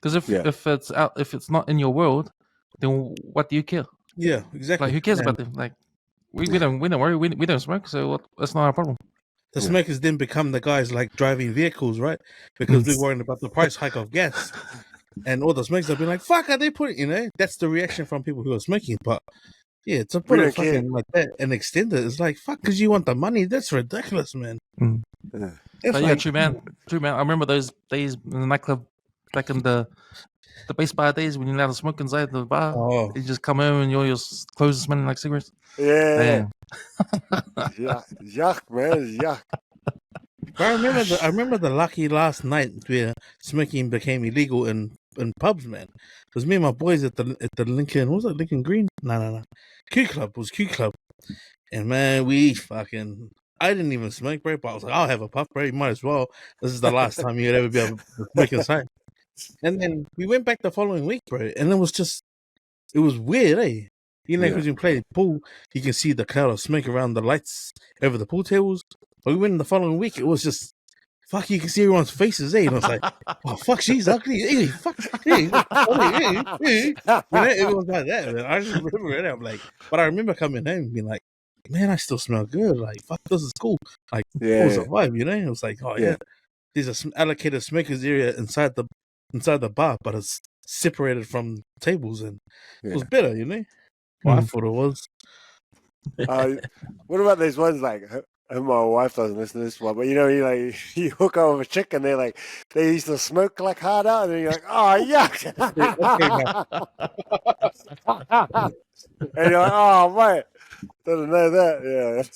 Because if it's not in your world, then what do you care? Yeah, exactly. Like who cares about them? Like we don't worry. We don't smoke, so that's not our problem. The smokers then become the guys like driving vehicles, right? Because we're worrying about the price hike of gas, and all the smokers have been like, "Fuck, are they putting?" You know, that's the reaction from people who are smoking. But yeah, to put it fucking like that and extend it, it's like fuck, because you want the money. That's ridiculous, man. But yeah, true man. I remember those days in the nightclub back in the the base bar days when you're allowed to smoke inside the bar. Oh, You just come home and all your clothes are smelling like cigarettes. Yeah. Damn. Yuck, man. It's yuck. but I remember the lucky last night where smoking became illegal in pubs, man. It was me and my boys at the Lincoln. What was it, Lincoln Green? No. Q Club. It was Q Club. And man, I didn't even smoke, bro. But I was like, I'll have a puff, bro. You might as well. This is the last time you'd ever be able to smoke inside. And then we went back the following week, bro. And it was weird, eh? You know, because you play pool, you can see the cloud of smoke around the lights over the pool tables. But we went in the following week, it was just, fuck, you can see everyone's faces, eh? And I was like, oh, fuck, she's ugly. Hey, fuck, hey. You know, it was like that, man. I just remember it. I'm like, but I remember coming home and being like, man, I still smell good. Like, fuck, this is cool. Like, it was a vibe, you know? It was like, oh, yeah. There's an allocated smokers area inside the bar, but it's separated from tables, and it was better, you know? Well, I thought it was. What about these ones like my wife doesn't listen to this one, but you know, you hook up with a chick and they used to smoke like hard out, and then you're like, oh yuck, and you're like, oh mate, didn't know that,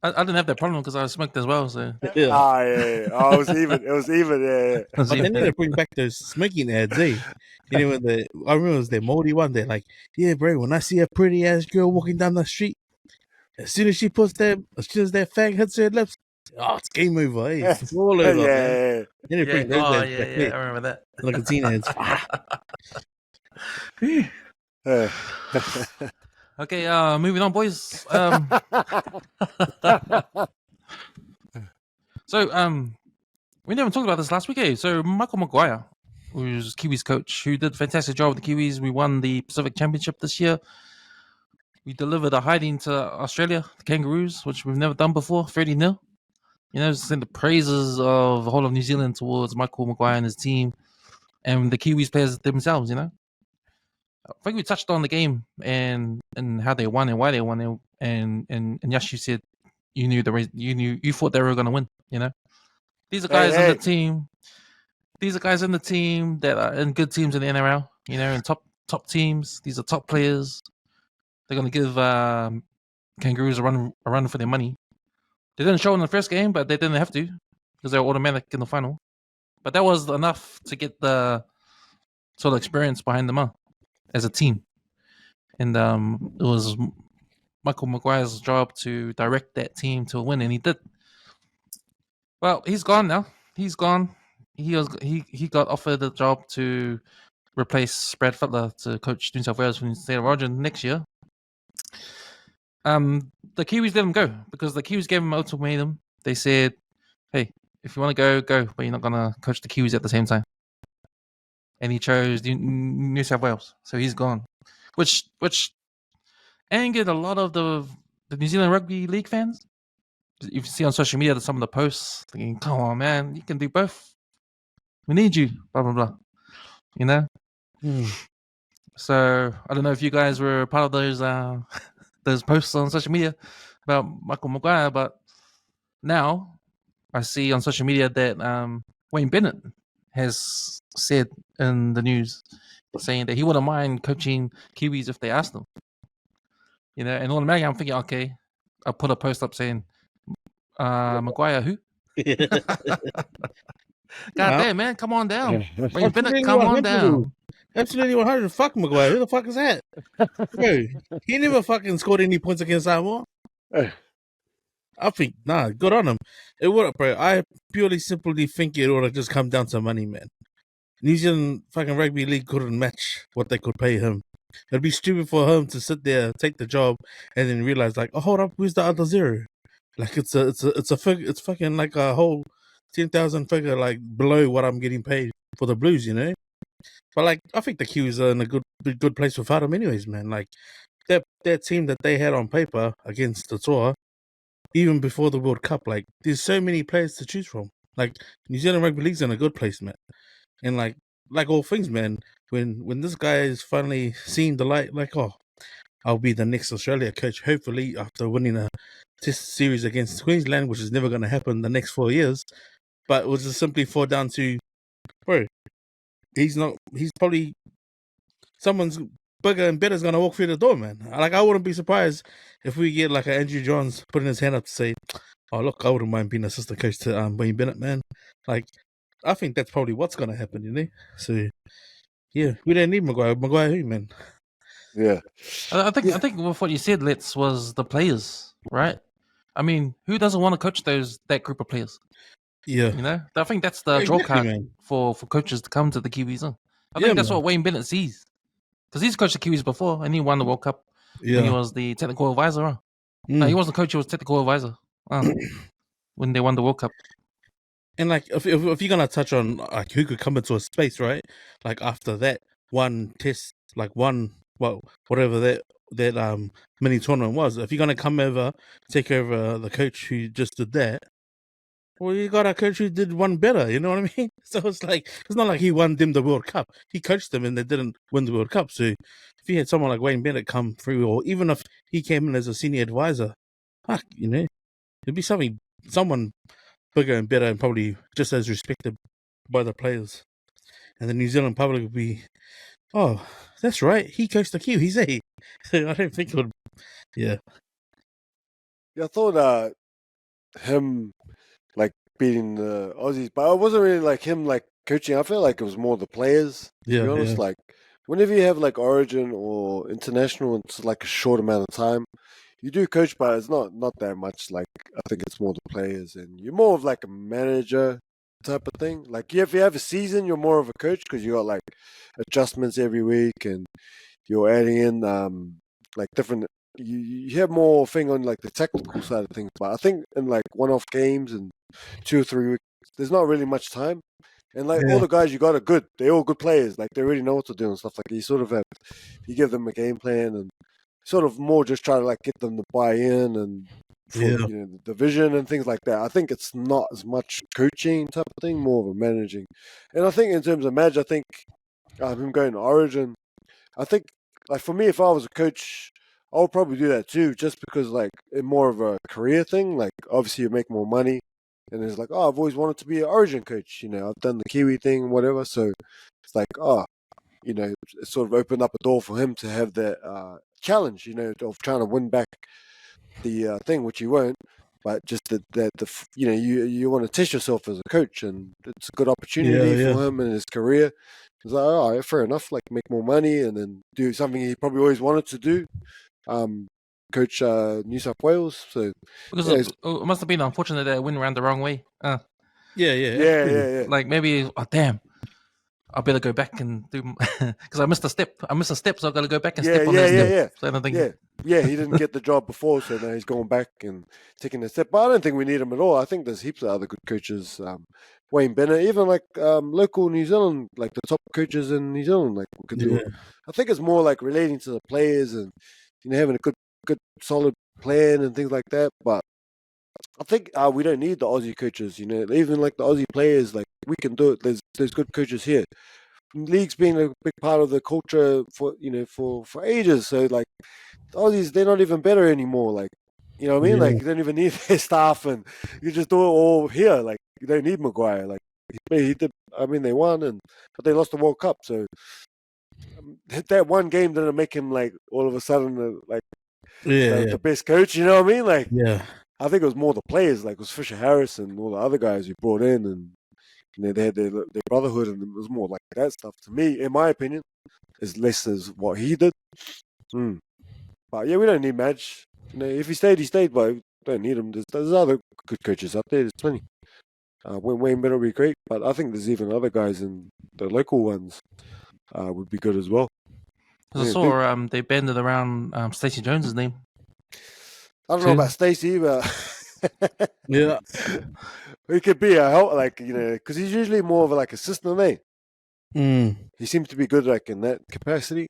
I didn't have that problem because I smoked as well. So yeah. Oh, it was even, yeah. But they need to bring back those smoking ads, eh? You know, I remember it was the moldy one. They're like, yeah, bro, when I see a pretty ass girl walking down the street, as soon as that fag hits her lips, oh, it's game over, eh? It's all over, man. You need to bring those ads back, I remember that. Like a teen ads. Okay, moving on, boys. So, we never talked about this last week, eh? So, Michael Maguire, who's Kiwis coach, who did a fantastic job with the Kiwis. We won the Pacific Championship this year. We delivered a hiding to Australia, the Kangaroos, which we've never done before, 30-0. You know, send the praises of the whole of New Zealand towards Michael Maguire and his team and the Kiwis players themselves, you know. I think we touched on the game and how they won and why they won, and Yush, you said you thought they were going to win. You know, these are guys in the team. These are guys in the team that are in good teams in the NRL. You know, in top teams. These are top players. They're going to give Kangaroos a run for their money. They didn't show in the first game, but they didn't have to because they were automatic in the final. But that was enough to get the sort of experience behind them as a team. And it was Michael Maguire's job to direct that team to a win, and he did. Well, he's gone now. He's gone. He got offered the job to replace Brad Fittler to coach New South Wales from the State of Origin next year. The Kiwis let him go because the Kiwis gave him an ultimatum. They said, hey, if you want to go, but you're not going to coach the Kiwis at the same time. And he chose New South Wales, so he's gone, which angered a lot of the New Zealand Rugby League fans. You see on social media some of the posts thinking, "Come on, man, you can do both. We need you." Blah blah blah. You know. So I don't know if you guys were part of those posts on social media about Michael Maguire, but now I see on social media that Wayne Bennett has said in the news saying that he wouldn't mind coaching Kiwis if they asked him. You know, and automatically I'm thinking, okay, I'll put a post up saying, Maguire who? God damn, man, come on down. Wayne Bennett, come on down. Absolutely 100. Fuck Maguire. Who the fuck is that? Bro, he never fucking scored any points against Samoa. I think, good on him. It would, bro. I purely simply think it would have just come down to money, man. New Zealand fucking Rugby League couldn't match what they could pay him. It'd be stupid for him to sit there, take the job, and then realize, like, oh, hold up, where's the other zero? Like, it's a figure, it's fucking like a whole 10,000 figure, like, below what I'm getting paid for the Blues, you know? But, like, I think the Kiwis are in a good place without him anyways, man. Like, that team that they had on paper against the tour, even before the World Cup, like, there's so many players to choose from. Like, New Zealand Rugby League's in a good place, man. And, like all things, man, when this guy is finally seen the light, like, oh, I'll be the next Australia coach, hopefully, after winning a test series against Queensland, which is never going to happen the next 4 years. But it will just simply fall down to, bro, he's not. He's probably someone's bigger and better is gonna walk through the door, man. Like I wouldn't be surprised if we get like an Andrew Johns putting his hand up to say, "Oh look, I wouldn't mind being assistant coach to Wayne Bennett, man." Like I think that's probably what's gonna happen, you know. So yeah, we don't need Maguire. Maguire who, man? Yeah. I think with what you said, Let's was the players, right? I mean, who doesn't want to coach that group of players? Yeah, You know, I think that's the yeah, draw exactly, card man. for coaches to come to the Kiwis. Huh? I Yeah, think that's man. what Wayne Bennett sees because he's coached the Kiwis before and he won the World Cup when he Yeah, was the technical advisor. Huh? No, he wasn't coach; he was technical advisor. When they won the World Cup. And like if you're gonna touch on like who could come into a space, right? Like after that one test, like whatever that mini tournament was, if you're gonna come over, take over the coach who just did that, well, you got a coach who did one better. You know what I mean? So it's like it's not like he won them the World Cup. He coached them and they didn't win the World Cup. So if you had someone like Wayne Bennett come through, or even if he came in as a senior advisor, fuck, you know, it'd be someone bigger and better and probably just as respected by the players. And the New Zealand public would be, oh, that's right, he coached the Kiwis, eh? I don't think it would. Yeah. Yeah, I thought him like beating the Aussies, but it wasn't really like him like coaching. I felt like it was more the players. To Yeah, be honest, yeah. like whenever you have like Origin or international, it's like a short amount of time. You do coach, but it's not that much. Like I think it's more the players, and you're more of like a manager type of thing. Like if you have a season, you're more of a coach because you got like adjustments every week, and you're adding in like different. You have more thing on like the technical side of things, but I think in like one-off games and 2 or 3 weeks, there's not really much time. And like all Yeah. the guys you got are good. They're all good players. Like they already know what to do and stuff. Like you sort of have, you give them a game plan and sort of more just try to like get them to buy in and for Yeah. you know the vision and things like that. I think it's not as much coaching type of thing, more of a managing. And I think in terms of Madge, I think him going to Origin, I think like for me, if I was a coach, I would probably do that too, just because like it's more of a career thing. Like obviously you make more money, and it's like oh, I've always wanted to be an Origin coach. You know, I've done the Kiwi thing, whatever. So it's like oh, you know, it sort of opened up a door for him to have that challenge. You know, of trying to win back the thing, which you won't. But just you know you want to test yourself as a coach, and it's a good opportunity Yeah. for him in his career. It's like, oh, yeah, fair enough. Like, make more money and then do something he probably always wanted to do. Coach New South Wales. So, Because yeah, it must have been unfortunate that it went around the wrong way. Yeah. yeah. Like maybe, oh damn, I better go back and do because I missed a step. So I got to go back and step on that step. So I don't think. Yeah, he didn't get the job before, so now he's going back and taking a step. But I don't think we need him at all. I think there's heaps of other good coaches. Wayne Bennett, even like local New Zealand, like the top coaches in New Zealand, like we could do it. I think it's more like relating to the players and you know having a good solid plan and things like that. But I think we don't need the Aussie coaches. You know, even like the Aussie players, like we can do it. There's good coaches here. League's been a big part of the culture for for ages. So like the Aussies, they're not even better anymore. Like you know what I mean? Yeah. Like you don't even need their staff, and you just do it all here. Like you don't need Maguire. Like he did. I mean, they won, but they lost the World Cup. So that one game didn't make him like all of a sudden like the best coach. You know what I mean? Like Yeah. I think it was more the players. Like it was Fisher Harris and all the other guys you brought in, and you know, they had their brotherhood, and it was more like that stuff. To me, in my opinion, is less as what he did. But yeah, we don't need Madge. You know, if he stayed, he stayed. But we don't need him. There's other good coaches up there. There's plenty. Wayne Bennett would be great, but I think there's even other guys in the local ones would be good as well. Because I saw they banded around Stacey Jones's name. I don't know about Stacey, but yeah, he could be a help, like you know, because he's usually more of like assistant, eh? He seems to be good, like in that capacity,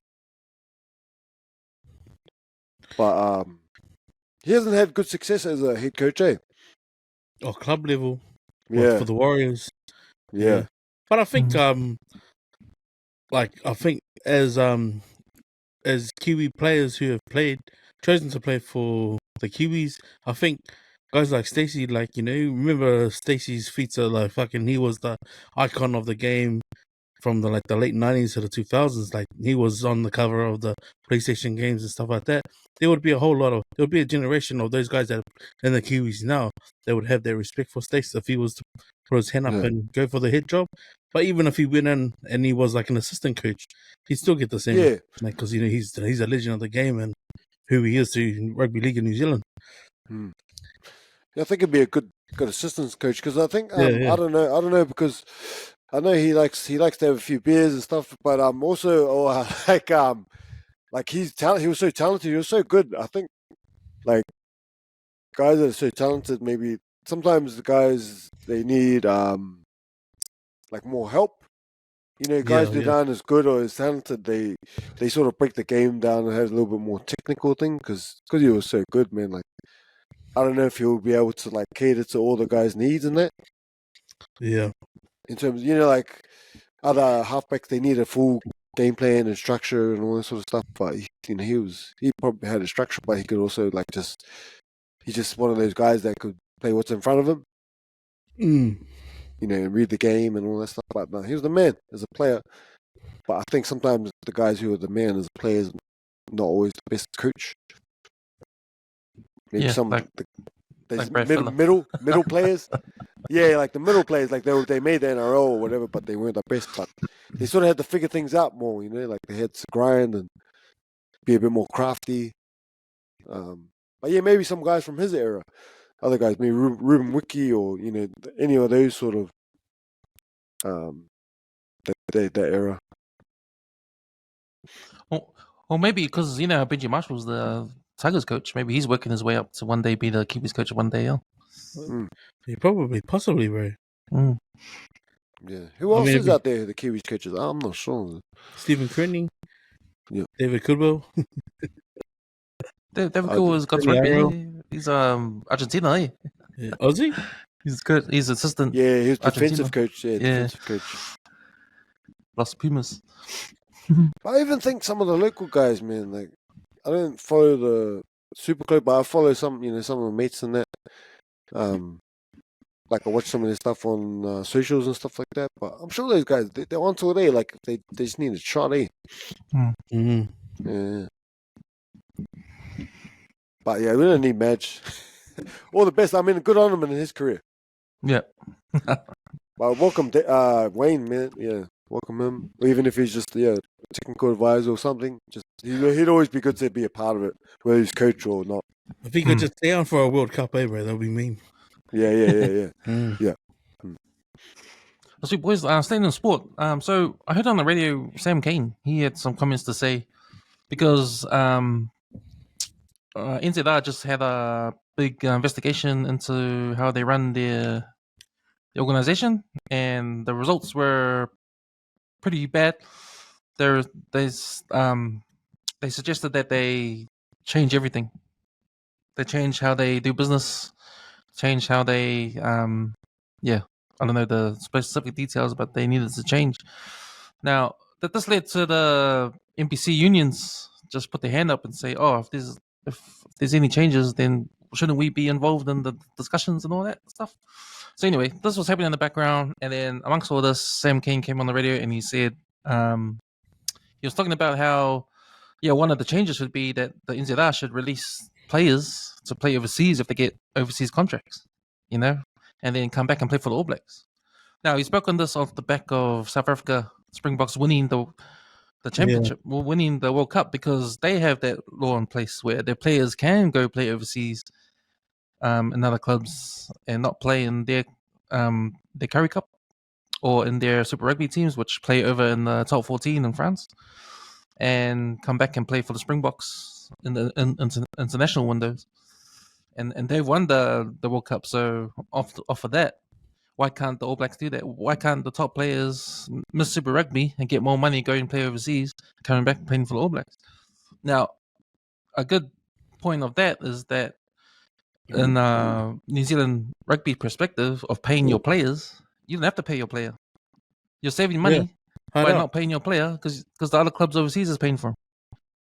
but he hasn't had good success as a head coach, eh? Or club level, yeah, for the Warriors, yeah. But I think, like I think as Kiwi players who have chosen to play for the Kiwis, I think guys like Stacey, like you know, remember Stacey's feats are like fucking. He was the icon of the game. from the late 90s to the 2000s, like he was on the cover of the PlayStation games and stuff like that. There would be a generation of those guys that in the Kiwis now that would have their respect for Stace if he was to put his hand up and go for the head job. But even if he went in and he was like an assistant coach, he'd still get the same respect, because he's a legend of the game and who he is to rugby league in New Zealand. Yeah, I think it'd be a good assistance coach, because I think I don't know because I know he likes to have a few beers and stuff, but also he's talented. He was so talented. He was so good. I think like guys that are so talented, maybe sometimes the guys they need like more help. Guys that aren't as good or as talented, they sort of break the game down and have a little bit more technical thing, because he was so good, man. Like I don't know if he'll be able to like cater to all the guys' needs in that. Yeah. In terms, like other halfbacks, they need a full game plan and structure and all that sort of stuff. But he probably had a structure, but he could also he's just one of those guys that could play what's in front of him. And read the game and all that stuff. But no, he was the man as a player. But I think sometimes the guys who are the man as a player is not always the best coach. Maybe middle players. Yeah, like the middle players, like they made the NRL or whatever, but they weren't the best. But they sort of had to figure things out more, like they had to grind and be a bit more crafty. But yeah, maybe some guys from his era, other guys, maybe Ruben Wiki or any of those sort of that era. Or maybe because Benji Marshall's the Tigers coach, maybe he's working his way up to one day be the Kiwis coach one day. Yeah, possibly, bro. Yeah. Who else is out there? The Kiwis coaches? I'm not sure. Stephen Crenning. Yeah. David Goodwill. David Goodwill's got rugby. He's Argentina, eh? Yeah. Aussie. He's good. He's assistant. Yeah, he was Argentina. defensive coach. Yeah, defensive coach. Los Pumas. I even think some of the local guys, man, like I don't follow the super close, but I follow some of the mates and that. Like I watch some of their stuff on socials and stuff like that. But I'm sure those guys, they're on tour there. Like they just need a shot, eh? Yeah. But yeah, we don't need Madge. All the best. I mean, good on him in his career. Yeah. Well, welcome Wayne, man. Yeah, welcome him. Even if he's just technical advisor or something, just he'd always be good to be a part of it, whether he's coach or not. If he could just stay on for a World Cup, bro, that would be mean. Yeah. So, boys, staying in sport. So I heard on the radio, Sam Cane, he had some comments to say because NZR just had a big investigation into how they run the organization, and the results were pretty bad. They suggested that they change everything. They change how they do business, change how they I don't know the specific details, but they needed to change. Now, this led to the NPC unions just put their hand up and say, "Oh, if there's any changes, then shouldn't we be involved in the discussions and all that stuff?" So anyway, this was happening in the background, and then amongst all this, Sam King came on the radio and he said he was talking about how one of the changes would be that the NZR should release players to play overseas if they get overseas contracts, and then come back and play for the All Blacks. Now, he spoke on this off the back of South Africa Springboks winning the championship, winning the World Cup, because they have that law in place where their players can go play overseas in other clubs and not play in their Currie Cup or in their Super Rugby teams, which play over in the top 14 in France, and come back and play for the Springboks in the international windows. And they've won the World Cup, so off of that, why can't the All Blacks do that? Why can't the top players miss Super Rugby and get more money going and play overseas, coming back and playing for the All Blacks? Now, a good point of that is that in New Zealand rugby perspective of paying your players, you don't have to pay your player. You're saving money by not paying your player because the other clubs overseas is paying for him.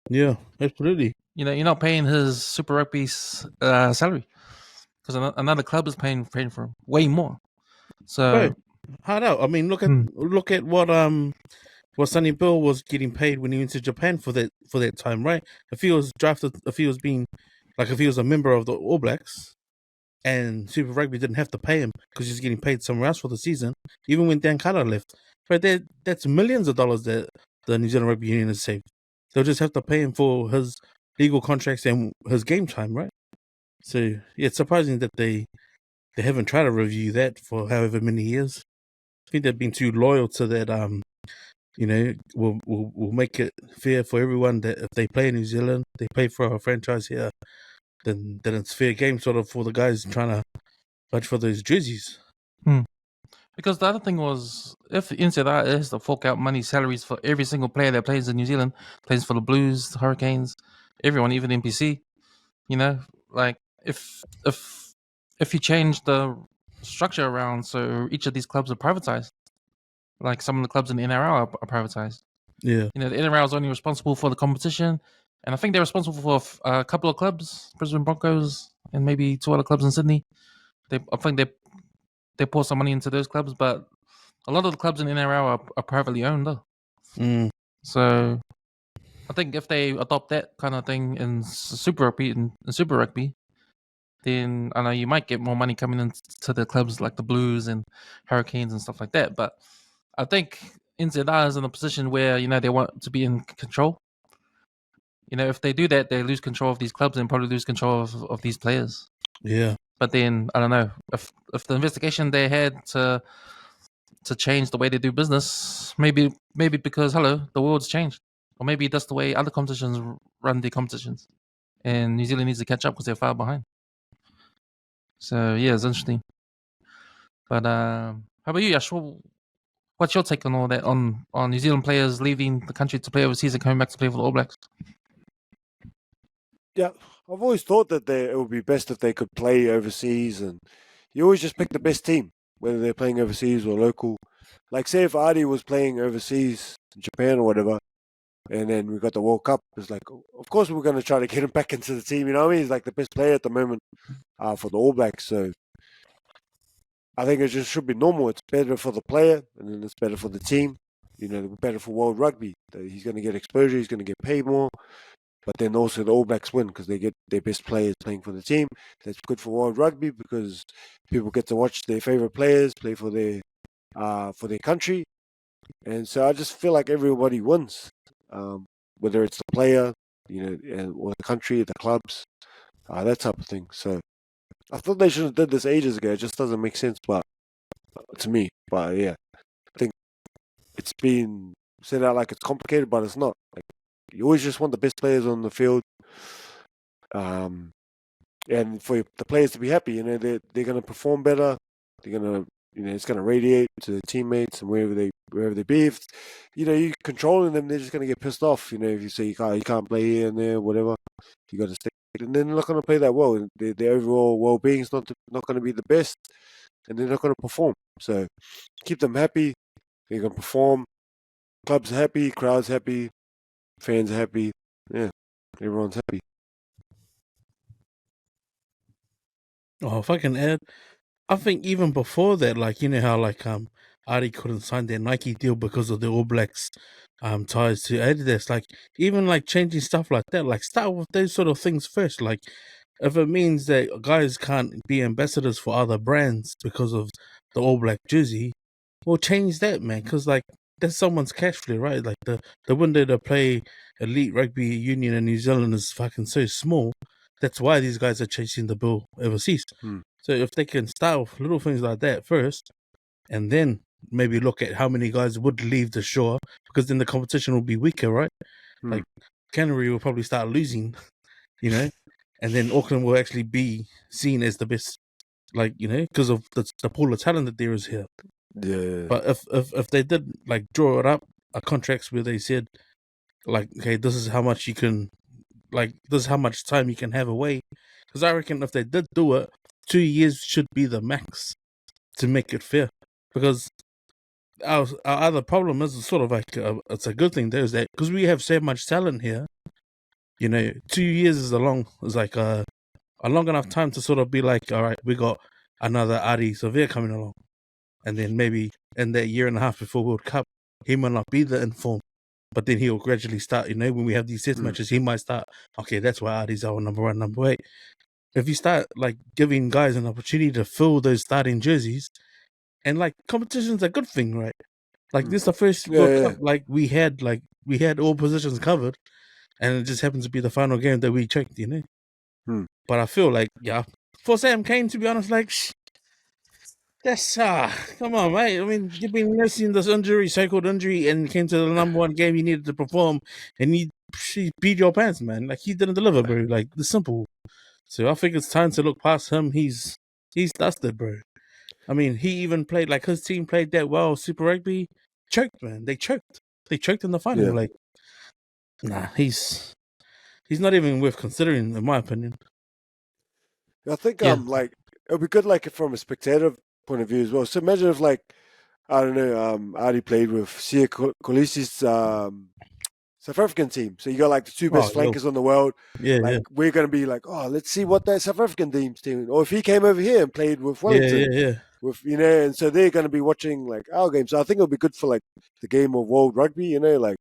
Yeah, absolutely. You're not paying his Super Rugby salary because another club is paying for him way more. So hard out. I mean, look at what Sonny Bill was getting paid when he went to Japan for that time, right? If he was drafted, if he was a member of the All Blacks, and Super Rugby didn't have to pay him because he's getting paid somewhere else for the season, even when Dan Carter left, right? That's millions of dollars that the New Zealand Rugby Union has saved. They'll just have to pay him for his legal contracts and his game time, right? So yeah, it's surprising that they haven't tried to review that for however many years. I think they've been too loyal to that. We'll make it fair for everyone that if they play in New Zealand, they pay for our franchise here. Then it's fair game sort of for the guys trying to fight for those jerseys. Because the other thing was, if NZR has to fork out money salaries for every single player that plays in New Zealand, plays for the Blues, the Hurricanes, everyone, even NPC, like if you change the structure around so each of these clubs are privatized, like some of the clubs in the NRL are privatized. Yeah. The NRL is only responsible for the competition, and I think they're responsible for a couple of clubs, Brisbane Broncos, and maybe 2 other clubs in Sydney. I think they pour some money into those clubs, but a lot of the clubs in the NRL are privately owned, though. So I think if they adopt that kind of thing in Super Rugby, then I know you might get more money coming into the clubs like the Blues and Hurricanes and stuff like that. But I think NZR is in a position where they want to be in control. If they do that, they lose control of these clubs and probably lose control of these players. Yeah. But then I don't know if the investigation they had to change the way they do business, maybe because the world's changed, or maybe that's the way other competitions run their competitions, and New Zealand needs to catch up because they're far behind. So yeah, it's interesting. But how about you, Yash? What's your take on all that? On New Zealand players leaving the country to play overseas and coming back to play for the All Blacks? Yeah, I've always thought that it would be best if they could play overseas, and you always just pick the best team, whether they're playing overseas or local. Like, say if Adi was playing overseas in Japan or whatever, and then we got the World Cup, it's like, of course we're going to try to get him back into the team, you know what I mean? He's like the best player at the moment for the All Blacks, so I think it just should be normal. It's better for the player, and then it's better for the team. Better for World Rugby. He's going to get exposure, he's going to get paid more. But then also the All Blacks win because they get their best players playing for the team. That's good for World Rugby because people get to watch their favorite players play for their country. And so I just feel like everybody wins, whether it's the player, or the country, the clubs, that type of thing. So I thought they should have did this ages ago. It just doesn't make sense, but to me. But yeah, I think it's been set out like it's complicated, but it's not. Like, you always just want the best players on the field, and for the players to be happy. They're going to perform better. They're going to, it's going to radiate to their teammates and wherever they be. If you're controlling them, they're just going to get pissed off. If you say you can't play here and there, whatever, you got to stay, and then they're not going to play that well. Their overall well-being is not going to be the best, and they're not going to perform. So keep them happy. They're going to perform. Clubs happy, crowds happy. Fans happy, yeah. Everyone's happy. Oh, if I can add, I think even before that, like how Ari couldn't sign their Nike deal because of the All Blacks ties to Adidas. Like even like changing stuff like that, like start with those sort of things first. Like if it means that guys can't be ambassadors for other brands because of the All Black jersey, well change that, man. Because like that's someone's cash flow, right? Like the window to play elite rugby union in New Zealand is fucking so small. That's why these guys are chasing the bill overseas. So if they can start with little things like that first, and then maybe look at how many guys would leave the shore, because then the competition will be weaker, right? Like Canterbury will probably start losing, and then Auckland will actually be seen as the best, because of the pool of talent that there is here. Yeah. But if they did like draw it up, contracts where they said, like, okay, this is how much you can, like, this is how much time you can have away. Because I reckon if they did do it, 2 years should be the max to make it fair. Because our other problem is sort of like, it's a good thing though, is that because we have so much talent here, 2 years is a long enough time to sort of be like, all right, we got another Ari Severe coming along. and then maybe in that year and a half before World Cup, he might not be the inform, but then he'll gradually start. When we have these test matches, he might start. Okay, that's why Artie's our number 1, number 8. If you start like giving guys an opportunity to fill those starting jerseys, and like competition's a good thing, right? Like this is the first World Cup like we had all positions covered, and it just happens to be the final game that we checked, But I feel like for Sam Kane, to be honest, like that's come on, mate. I mean, you've been nursing this injury, so-called injury, and came to the number 1 game you needed to perform, and he beat your pants, man. Like he didn't deliver, bro. Like the simple. So I think it's time to look past him. He's dusted, bro. I mean, he even played like his team played that well. Super Rugby choked, man. They choked. They choked in the final. Yeah. Like, nah, he's not even worth considering, in my opinion. I think like it'd be good like from a spectator point of view as well. So imagine if like I don't know, Adi played with Sia Kolisi's South African team. So you got like the 2 best flankers on the world. Yeah, we're gonna be like, let's see what that South African team's doing. Or if he came over here and played with Wellington. With and so they're gonna be watching like our game. So I think it'll be good for like the game of world rugby, like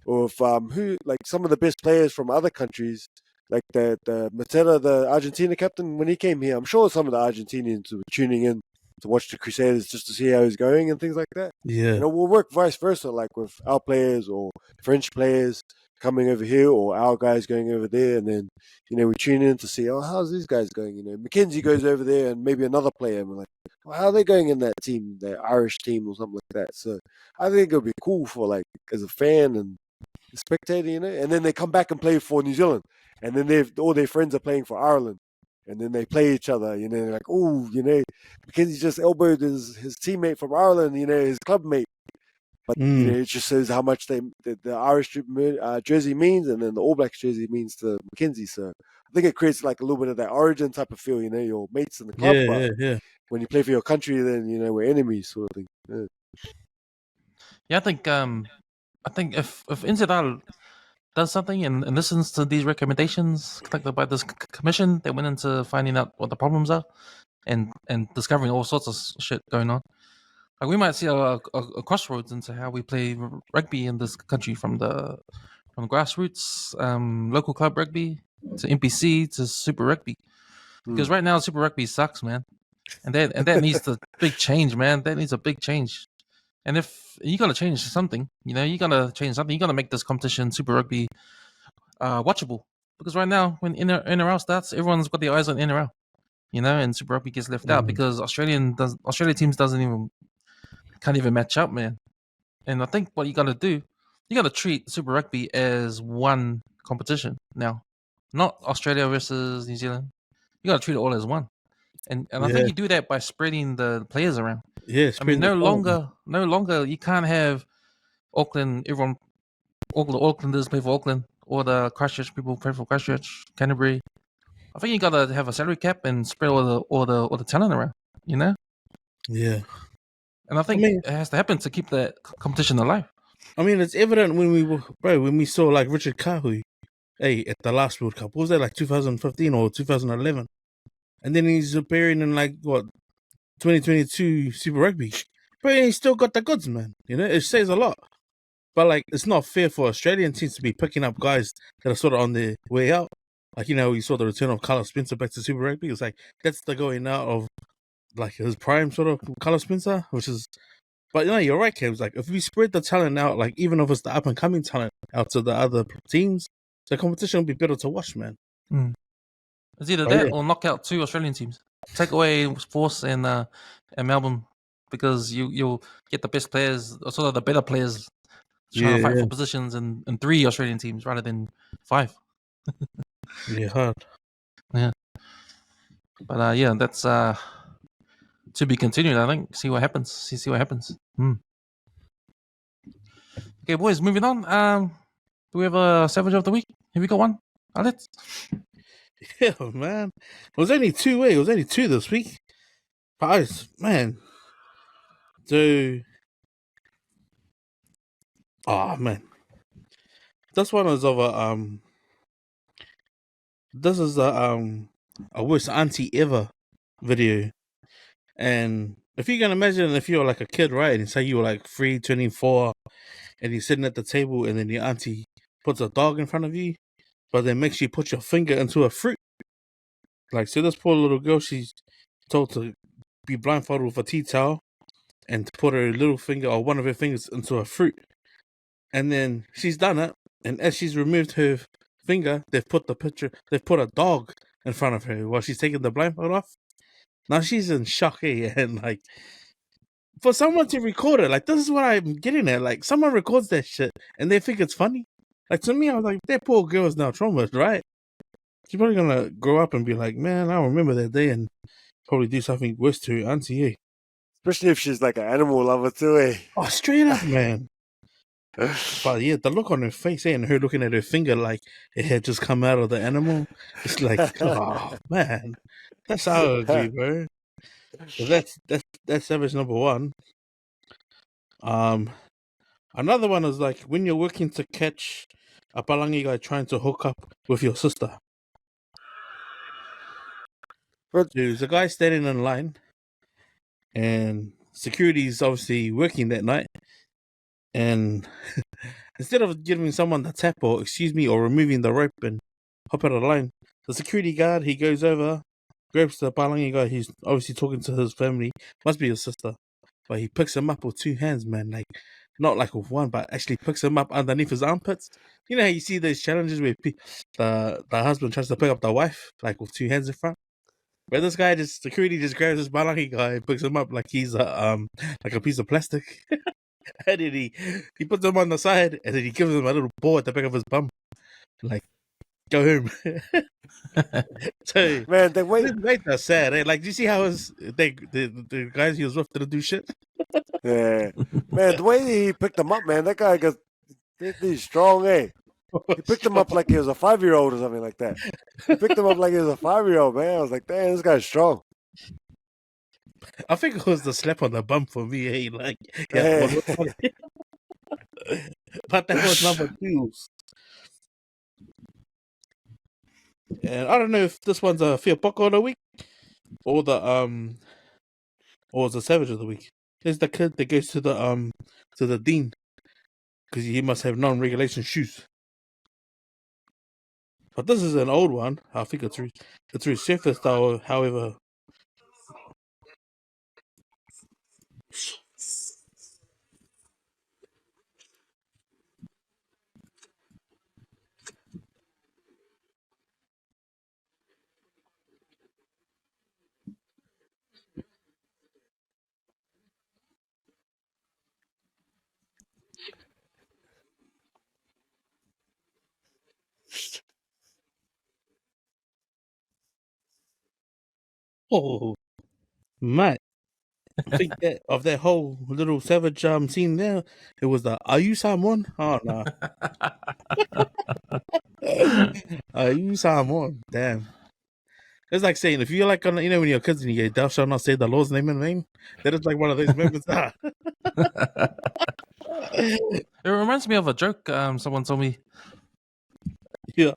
or if who like some of the best players from other countries, like the Matera, the Argentina captain, when he came here, I'm sure some of the Argentinians were tuning in to watch the Crusaders just to see how he's going and things like that. Yeah. We'll work vice versa, like with our players or French players coming over here or our guys going over there, and then we tune in to see how's these guys going. Mackenzie goes over there and maybe another player, and we're like, how are they going in that team, the Irish team or something like that. So I think it'll be cool for like as a fan and a spectator, and then they come back and play for New Zealand, and then all their friends are playing for Ireland, and then they play each other. They're like, Mackenzie just elbowed his teammate from Ireland, his club mate. But it just says how much the Irish jersey means, and then the All Blacks jersey means to Mackenzie. So I think it creates like a little bit of that origin type of feel. Your mates in the club. Yeah. When you play for your country, then we're enemies, sort of thing. Yeah, I think if NZR does something and listens to these recommendations collected by this commission, they went into finding out what the problems are and discovering all sorts of shit going on. Like we might see a crossroads into how we play rugby in this country, from grassroots, local club rugby to NPC to Super Rugby. Because right now Super Rugby sucks, man, and that needs a big change, man. That needs a big change. And if you gotta change something, you gotta change something. You gotta make this competition, Super Rugby, watchable. Because right now, when NRL starts, everyone's got their eyes on NRL, and Super Rugby gets left out because Australia teams can't even match up, man. And I think what you gotta do, you gotta treat Super Rugby as one competition now, not Australia versus New Zealand. You gotta treat it all as one. And I think you do that by spreading the players around. Yeah, I mean, no longer you can't have Auckland. Aucklanders play for Auckland, or the Christchurch people play for Christchurch, Canterbury. I think you gotta have a salary cap and spread all the talent around. Yeah. And I think it has to happen to keep that competition alive. I mean, it's evident when we saw like Richard Kahui, at the last World Cup. What was that, like 2015 or 2011? And then he's appearing in like 2022 Super Rugby, but he's still got the goods, man. It says a lot. But like, it's not fair for Australian teams to be picking up guys that are sort of on their way out. Like, we saw the return of Carlos Spencer back to Super Rugby. It's like that's the going out of like his prime, sort of Carlos Spencer, which is. But you're right, Cam. Like, if we spread the talent out, like even if it's the up and coming talent out to the other teams, the competition will be better to watch, man. It's either that or knock out 2 Australian teams. Take away Force and Melbourne, because you'll get the best players, or sort of the better players, trying to fight for positions in 3 Australian teams rather than 5. Hard. Yeah. But that's to be continued, I think. See what happens. See what happens. Okay, boys, moving on. Do we have a Savage of the Week? Have we got one? Alex? Yeah, man. It was only 2 weeks. It was only 2 this week. But man. So, man. This one is of this is a worst auntie ever video. And if you can imagine if you're like a kid, right, and say you were like 3, 24, and you're sitting at the table, and then your auntie puts a dog in front of you, but then makes you put your finger into a fruit. Like, so this poor little girl, she's told to be blindfolded with a tea towel and to put her little finger or one of her fingers into a fruit. And then she's done it, and as she's removed her finger, they've put a dog in front of her while she's taking the blindfold off. Now she's in shock, and like, for someone to record it, like, this is what I'm getting at. Like, someone records that shit and they think it's funny. Like, to me, I was like, that poor girl is now traumatized, right? She's probably gonna grow up and be like, man, I remember that day, and probably do something worse to her auntie, eh? Especially if she's like an animal lover too, eh? Oh, straight up, man. But yeah, the look on her face, and her looking at her finger like it had just come out of the animal. It's like, oh man, that's ugly, bro. So that's savage number one. Another one is like when you're working to catch a palangi guy trying to hook up with your sister. There's a guy standing in line, and security's obviously working that night, and instead of giving someone the tap or excuse me or removing the rope and hop out of the line, the security guard, he goes over, grabs the palangi guy. He's obviously talking to his family, must be his sister, but he picks him up with two hands, man. Like, not like with one, but actually picks him up underneath his armpits. You know how you see those challenges where the husband tries to pick up the wife, like with two hands in front? But this guy, security just grabs this palangi guy and picks him up like he's like a piece of plastic. And then he puts him on the side, and then he gives him a little ball at the back of his bum. Like, go home. So, man, the way that's sad. Eh? Like, do you see how the guys he was with didn't do shit? yeah, man, the way he picked him up, man, that guy he's strong, eh? He picked him up like he was a 5-year-old or something like that. He picked him up like he was a 5-year-old, man. I was like, damn, this guy's strong. I think it was the slap on the bum for me. Hey, like, Yeah. But that was number 2. And I don't know if this one's a Fia Poco of the week or the Savage of the week. There's the kid that goes to the dean because he must have non-regulation shoes. But this is an old one. I think it's resurfaced, though, however. Oh, mate. I think that of that whole little savage scene there, it was the "Are you someone?" Oh no, are you someone? Damn, it's like saying if you're like when you're kids and you go, "Thou shalt not say the Lord's name in vain." That is like one of those moments. It reminds me of a joke someone told me. Yeah.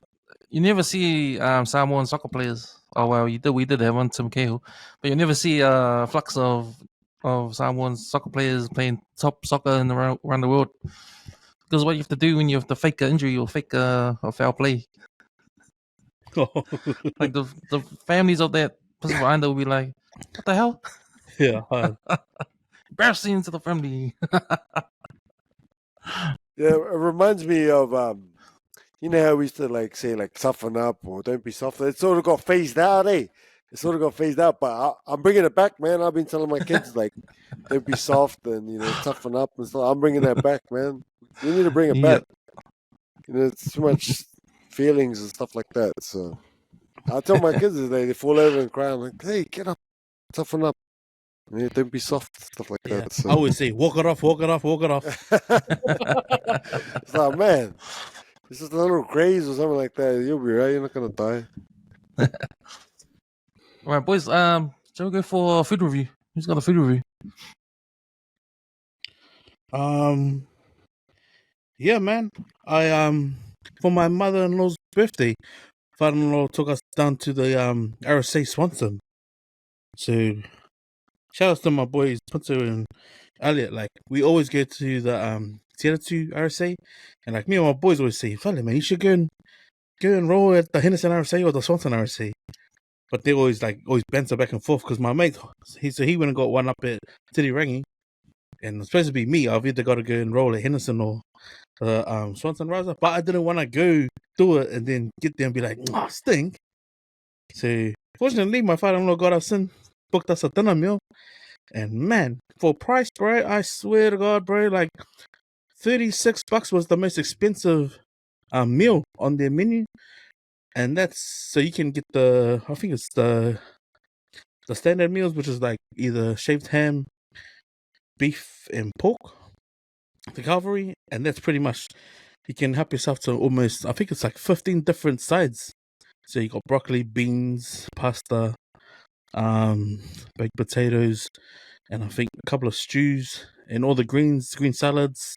You never see Samoan soccer players. Oh well, we did have one, Tim Cahill, but you never see flux of Samoan soccer players playing top soccer around the world. Because what you have to do when you have to fake an injury or fake a foul play, like the families of that Pacific Islander will be like, "What the hell?" Yeah. Embarrassing to the family. Yeah, it reminds me of you know how we used to like say like toughen up or don't be soft. It sort of got phased out, eh? It sort of got phased out, but I'm bringing it back, man. I've been telling my kids like don't be soft and toughen up and stuff. I'm bringing that back, man. We need to bring it back. It's too much feelings and stuff like that. So I tell my kids they fall over and cry. I'm like, hey, get up, toughen up. Yeah, don't be soft, stuff like that. So. I always say, walk it off, walk it off, walk it off. It's like, man, it's just a little craze or something like that. You'll be right. You're not gonna die. All right, boys. Shall we go for a food review? Who's got a food review? Yeah, man. I for my mother-in-law's birthday, father-in-law took us down to the RSA Swanson. So shout out to my boys Punto and Elliot. Like we always go to the Tiaratu RSA, and like me and my boys always say, "Fella, man, you should go and roll at the Henderson RSA or the Swanson RSA." But they always banter back and forth because my mate he went and got one up at Tirirangi, and it's supposed to be me. I've either got to go and roll at Henderson or Swanson Riser, but I didn't want to go do it and then get there and be like, "Oh, stink." So fortunately, my father-in-law got us in, booked us a dinner meal, and man, for price, bro, I swear to God, bro, like $36 was the most expensive meal on their menu. And that's so you can get I think it's the standard meals, which is like either shaved ham, beef, and pork, the cavalry, and that's pretty much, you can help yourself to almost, I think it's like 15 different sides. So you got broccoli, beans, pasta, baked potatoes, and I think a couple of stews, and all the green salads,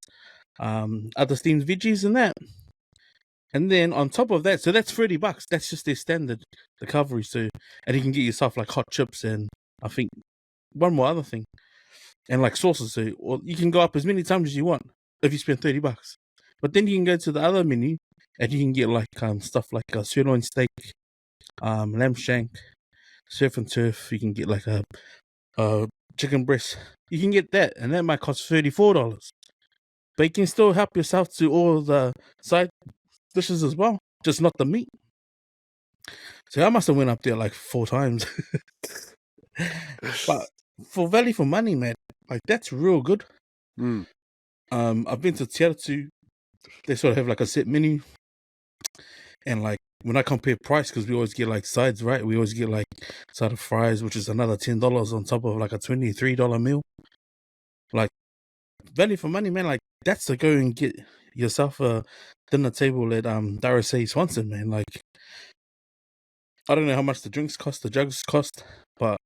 other steamed veggies and that. And then on top of that, so that's $30. That's just their standard, the cavalry. So, and you can get yourself like hot chips and I think one more other thing, and like sauces. So, or you can go up as many times as you want if you spend $30. But then you can go to the other menu and you can get like stuff like a sirloin steak, lamb shank, surf and turf. You can get like a chicken breast. You can get that, and that might cost $34. But you can still help yourself to all the side dishes as well, just not the meat. So I must have went up there like 4 times. But for value for money, man, like that's real good. I've been to Tiaratu. They sort of have like a set menu, and like when I compare price, because we always get like sides, right? We always get like side of fries, which is another $10 on top of like a $23 meal. Like value for money, man. Like that's to go and get yourself a dinner table at RSA Swanson, man. Like I don't know how much the drinks cost, the jugs cost, but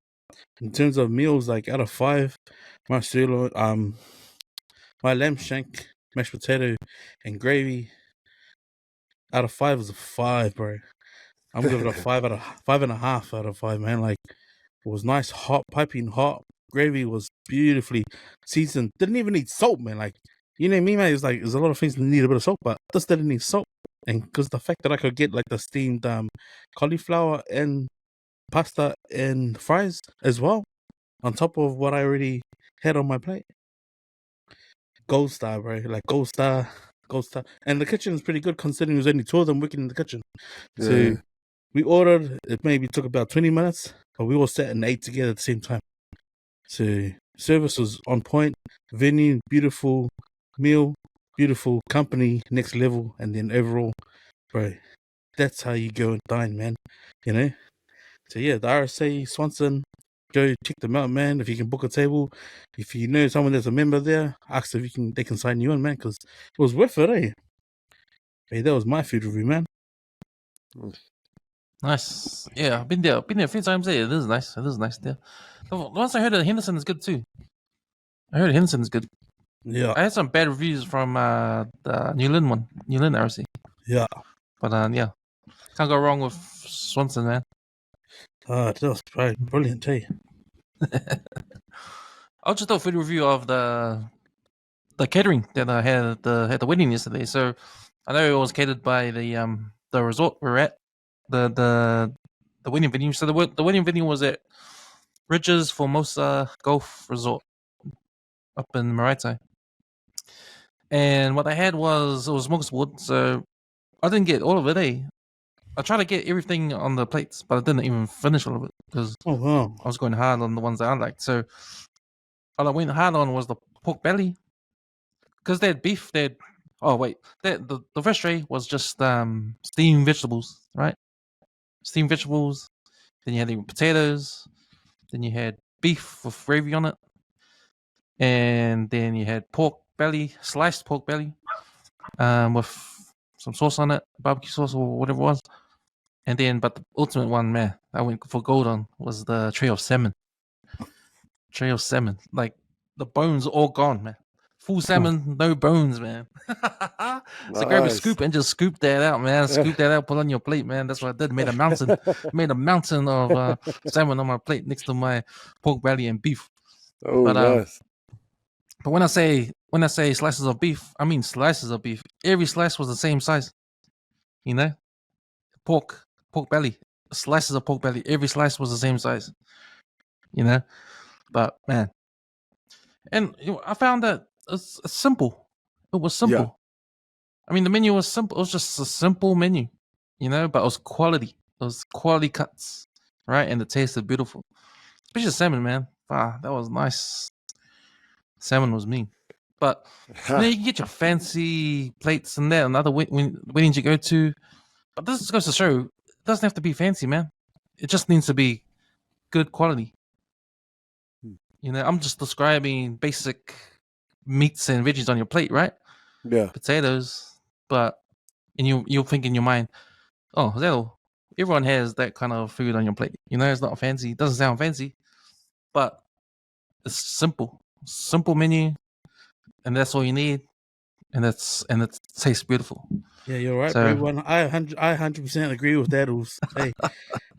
in terms of meals, like out of 5, my sirloin, my lamb shank, mashed potato, and gravy, out of 5 is a 5, bro. I'm giving it a 5.5 out of 5, man. Like it was nice, hot, piping hot. Gravy was beautifully seasoned. Didn't even need salt, man. Like, you know me, man. It's like there's a lot of things that need a bit of salt, but this didn't need salt. And because the fact that I could get like the steamed cauliflower and pasta and fries as well, on top of what I already had on my plate. Gold star, bro. Like gold star. And the kitchen is pretty good considering there's only 2 of them working in the kitchen. So Yeah. we ordered, it maybe took about 20 minutes, but we all sat and ate together at the same time. So service was on point, venue, beautiful meal, beautiful company, next level, and then overall, bro, that's how you go and dine, man. You know? So yeah, the RSA Swanson, go check them out, man. If you can book a table, if you know someone that's a member there, ask if they can sign you in, man, because it was worth it, eh? Hey, that was my food review, man. Nice. Yeah, I've been there a few times. It is nice. there. The ones I heard of Henderson is good too. I heard Henderson is good. Yeah. I had some bad reviews from the New Lynn RC. Yeah. But yeah, can't go wrong with Swanson, man. That was brilliant, eh? I'll just do a food review of the catering that I had at the wedding yesterday. So I know it was catered by the resort we're at, the wedding venue. So the wedding venue was at Ridges Formosa Golf Resort up in Maraetai. And what I had was smokeswood, so I didn't get all of it, eh? I tried to get everything on the plates, but I didn't even finish all of it because Oh wow. I was going hard on the ones that I liked. So all I went hard on was the pork belly, because they had beef. The first tray was just steamed vegetables, right? Steamed vegetables. Then you had the potatoes. Then you had beef with gravy on it, and then you had sliced pork belly, with some sauce on it, barbecue sauce or whatever it was. And then, but the ultimate one, man, I went for gold on, was the tray of salmon. Like the bones all gone, man. Full salmon, no bones, man. So grab a scoop and just scoop that out, man. Scoop that out, put on your plate, man. That's what I did. Made a mountain of salmon on my plate next to my pork belly and beef. Oh, But nice. but when I say slices of beef, I mean slices of beef. Every slice was the same size. You know, pork belly, slices of pork belly. Every slice was the same size. You know, but man, and I found that it's simple. It was Yeah. simple. I mean, the menu was simple. It was just a simple menu, you know, but it was quality. It was quality cuts, right? And the taste was beautiful. Especially salmon, man. Ah, that was nice. Salmon was mean. But you can get your fancy plates and that and other weddings you go to. But this goes to show it doesn't have to be fancy, man. It just needs to be good quality. You know, I'm just describing basic meats and veggies on your plate, right? Yeah. Potatoes, but and you'll think in your mind, oh, is that all? Everyone has that kind of food on your plate. You know, it's not fancy. It doesn't sound fancy, but it's simple. Simple menu, and that's all you need, and it tastes beautiful. Yeah, you're right, So- everyone. I 100% agree with that. Hey,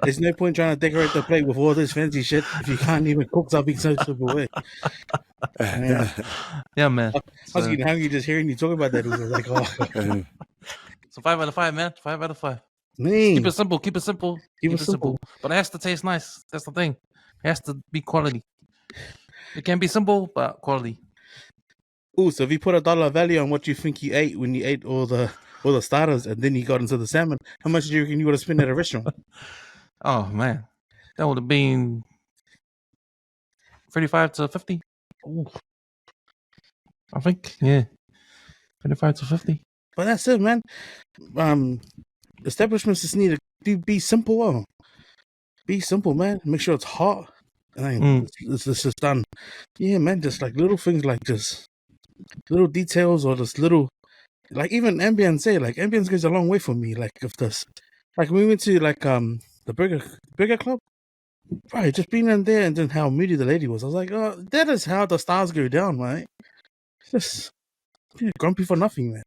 there's no point trying to decorate the plate with all this fancy shit if you can't even cook something so simple way. Man, Yeah, man. I was getting hungry just hearing you talk about that. It was like, oh, So 5 out of 5, man. 5 out of 5. man. Keep it simple. Keep it simple. Keep it simple. But it has to taste nice. That's the thing. It has to be quality. It can be simple, but quality. Ooh, so if you put $1 value on what you think you ate when you ate all the starters and then you got into the salmon, how much do you reckon you would have spent at a restaurant? Oh man, that would have been 35 to 50. Ooh. I think, yeah, 35 to 50. But that's it, man. Establishments just need to be simple. Be simple, man. Make sure it's hot. And it's just done. Yeah, man. Just like little things, like just little details, or just little, like even ambience. Like ambience goes a long way for me. Like if this, like we went to like the burger club. Right, just being in there and then how moody the lady was. I was like, oh, that is how the stars go down, right? Just grumpy for nothing, man.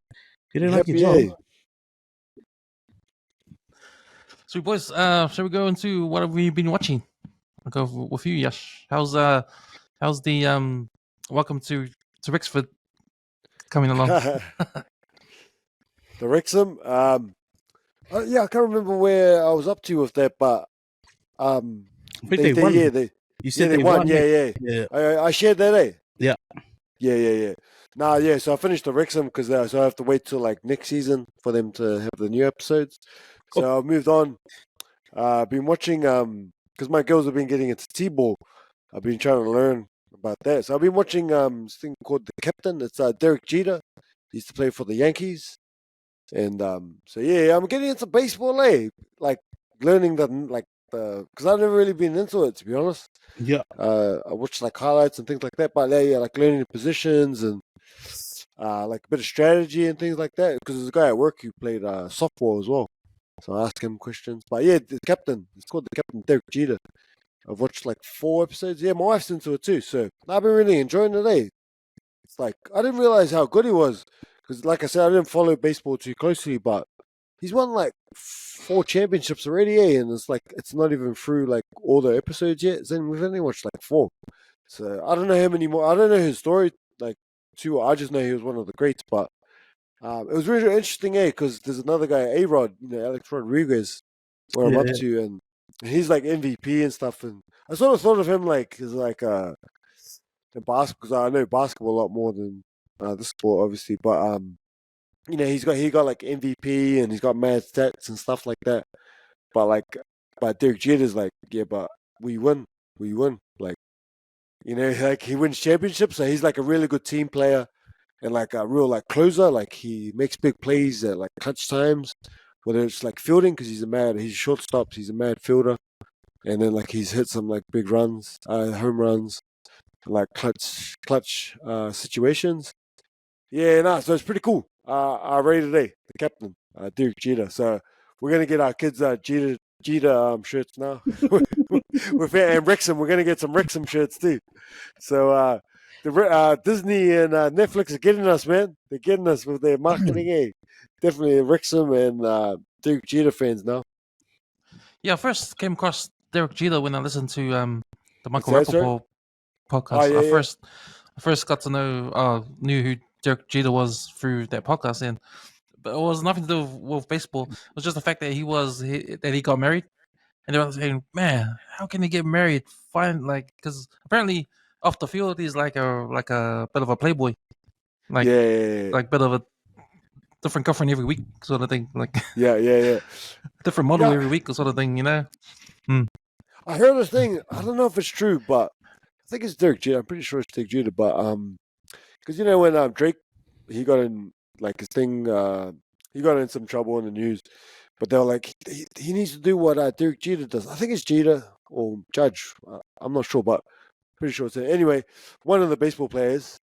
You didn't like your job. So, boys, shall we go into what have we been watching? I'll go with you, Yush. How's the welcome to Rexford coming along? The Wrexham. Yeah, I can't remember where I was up to with that, but I think they won. You said they won. Yeah. I shared that, eh? Yeah. Yeah. Nah, yeah. So I finished the Wrexham because so I have to wait till like next season for them to have the new episodes. So I moved on. Been watching because my girls have been getting into T-ball. I've been trying to learn about that. So I've been watching this thing called The Captain. It's Derek Jeter. He used to play for the Yankees. And so yeah, I'm getting into baseball, like learning because I've never really been into it, to be honest. Yeah. I watch like highlights and things like that, but yeah, like learning the positions and like a bit of strategy and things like that. Because there's a guy at work who played softball as well, so I ask him questions. But yeah, the captain, it's called The Captain, Derek Jeter. I've watched like 4 episodes. Yeah, my wife's into it too, so I've been really enjoying it. It's like I didn't realize how good he was. Because, like I said, I didn't follow baseball too closely, but he's won like 4 championships already, and it's not even through like all the episodes yet. We've only watched like 4, so I don't know him anymore. I don't know his story like too. I just know he was one of the greats. But it was really interesting, because there's another guy, A-Rod, Alex Rodriguez, where I'm up to, and he's like MVP and stuff. And I sort of thought of him like as like in basketball, because I know basketball a lot more than the sport, obviously, but he got like MVP and he's got mad stats and stuff like that. But Derek Jeter's like, yeah, but we win, like, like he wins championships, so he's like a really good team player and like a real like closer. Like he makes big plays at like clutch times, whether it's like fielding because he's shortstop, he's a mad fielder, and then like he's hit some like big runs, home runs, like clutch situations. Yeah, so it's pretty cool. I rated A, The Captain, Derek Jeter. So we're gonna get our kids Jeter shirts now. And Wrexham, we're gonna get some Wrexham shirts too. So the Disney and Netflix are getting us, man. They're getting us with their marketing. Definitely Wrexham and Derek Jeter fans now. Yeah, I first came across Derek Jeter when I listened to the Michael Rappaport podcast. yeah, yeah. I first got to knew who Derek Jeter was through that podcast, and but it was nothing to do with baseball. It was just the fact that he got married, and they were saying, "Man, how can he get married? Fine, like because apparently off the field he's like a bit of a playboy, like Yeah. bit of a different girlfriend every week sort of thing, like Yeah. different model Yeah. every week sort of thing, you know." I heard this thing. I don't know if it's true, but I think it's Derek Jeter. I'm pretty sure it's Derek Jeter. But because you know when Drake he got in like his thing, he got in some trouble in the news. But they were like, he needs to do what Derek Jeter does. I think it's Jeter or Judge. I'm not sure, but pretty sure it's it. Anyway, one of the baseball players,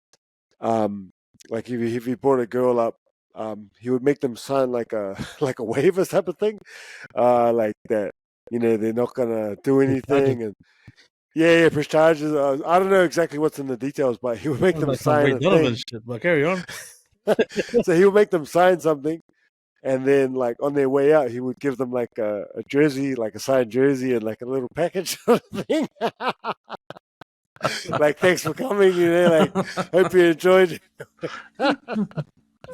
like if he brought a girl up, he would make them sign like a like a waiver type of thing, like that. You know, they're not gonna do anything, and yeah, press charges. I don't know exactly what's in the details, but he would make them Like some sign Ray a Donovan thing. shit, but carry on. So he would make them sign something, and then like on their way out, he would give them like a jersey, like a signed jersey, and like a little package sort of thing. Like thanks for coming, you know, like hope you enjoyed.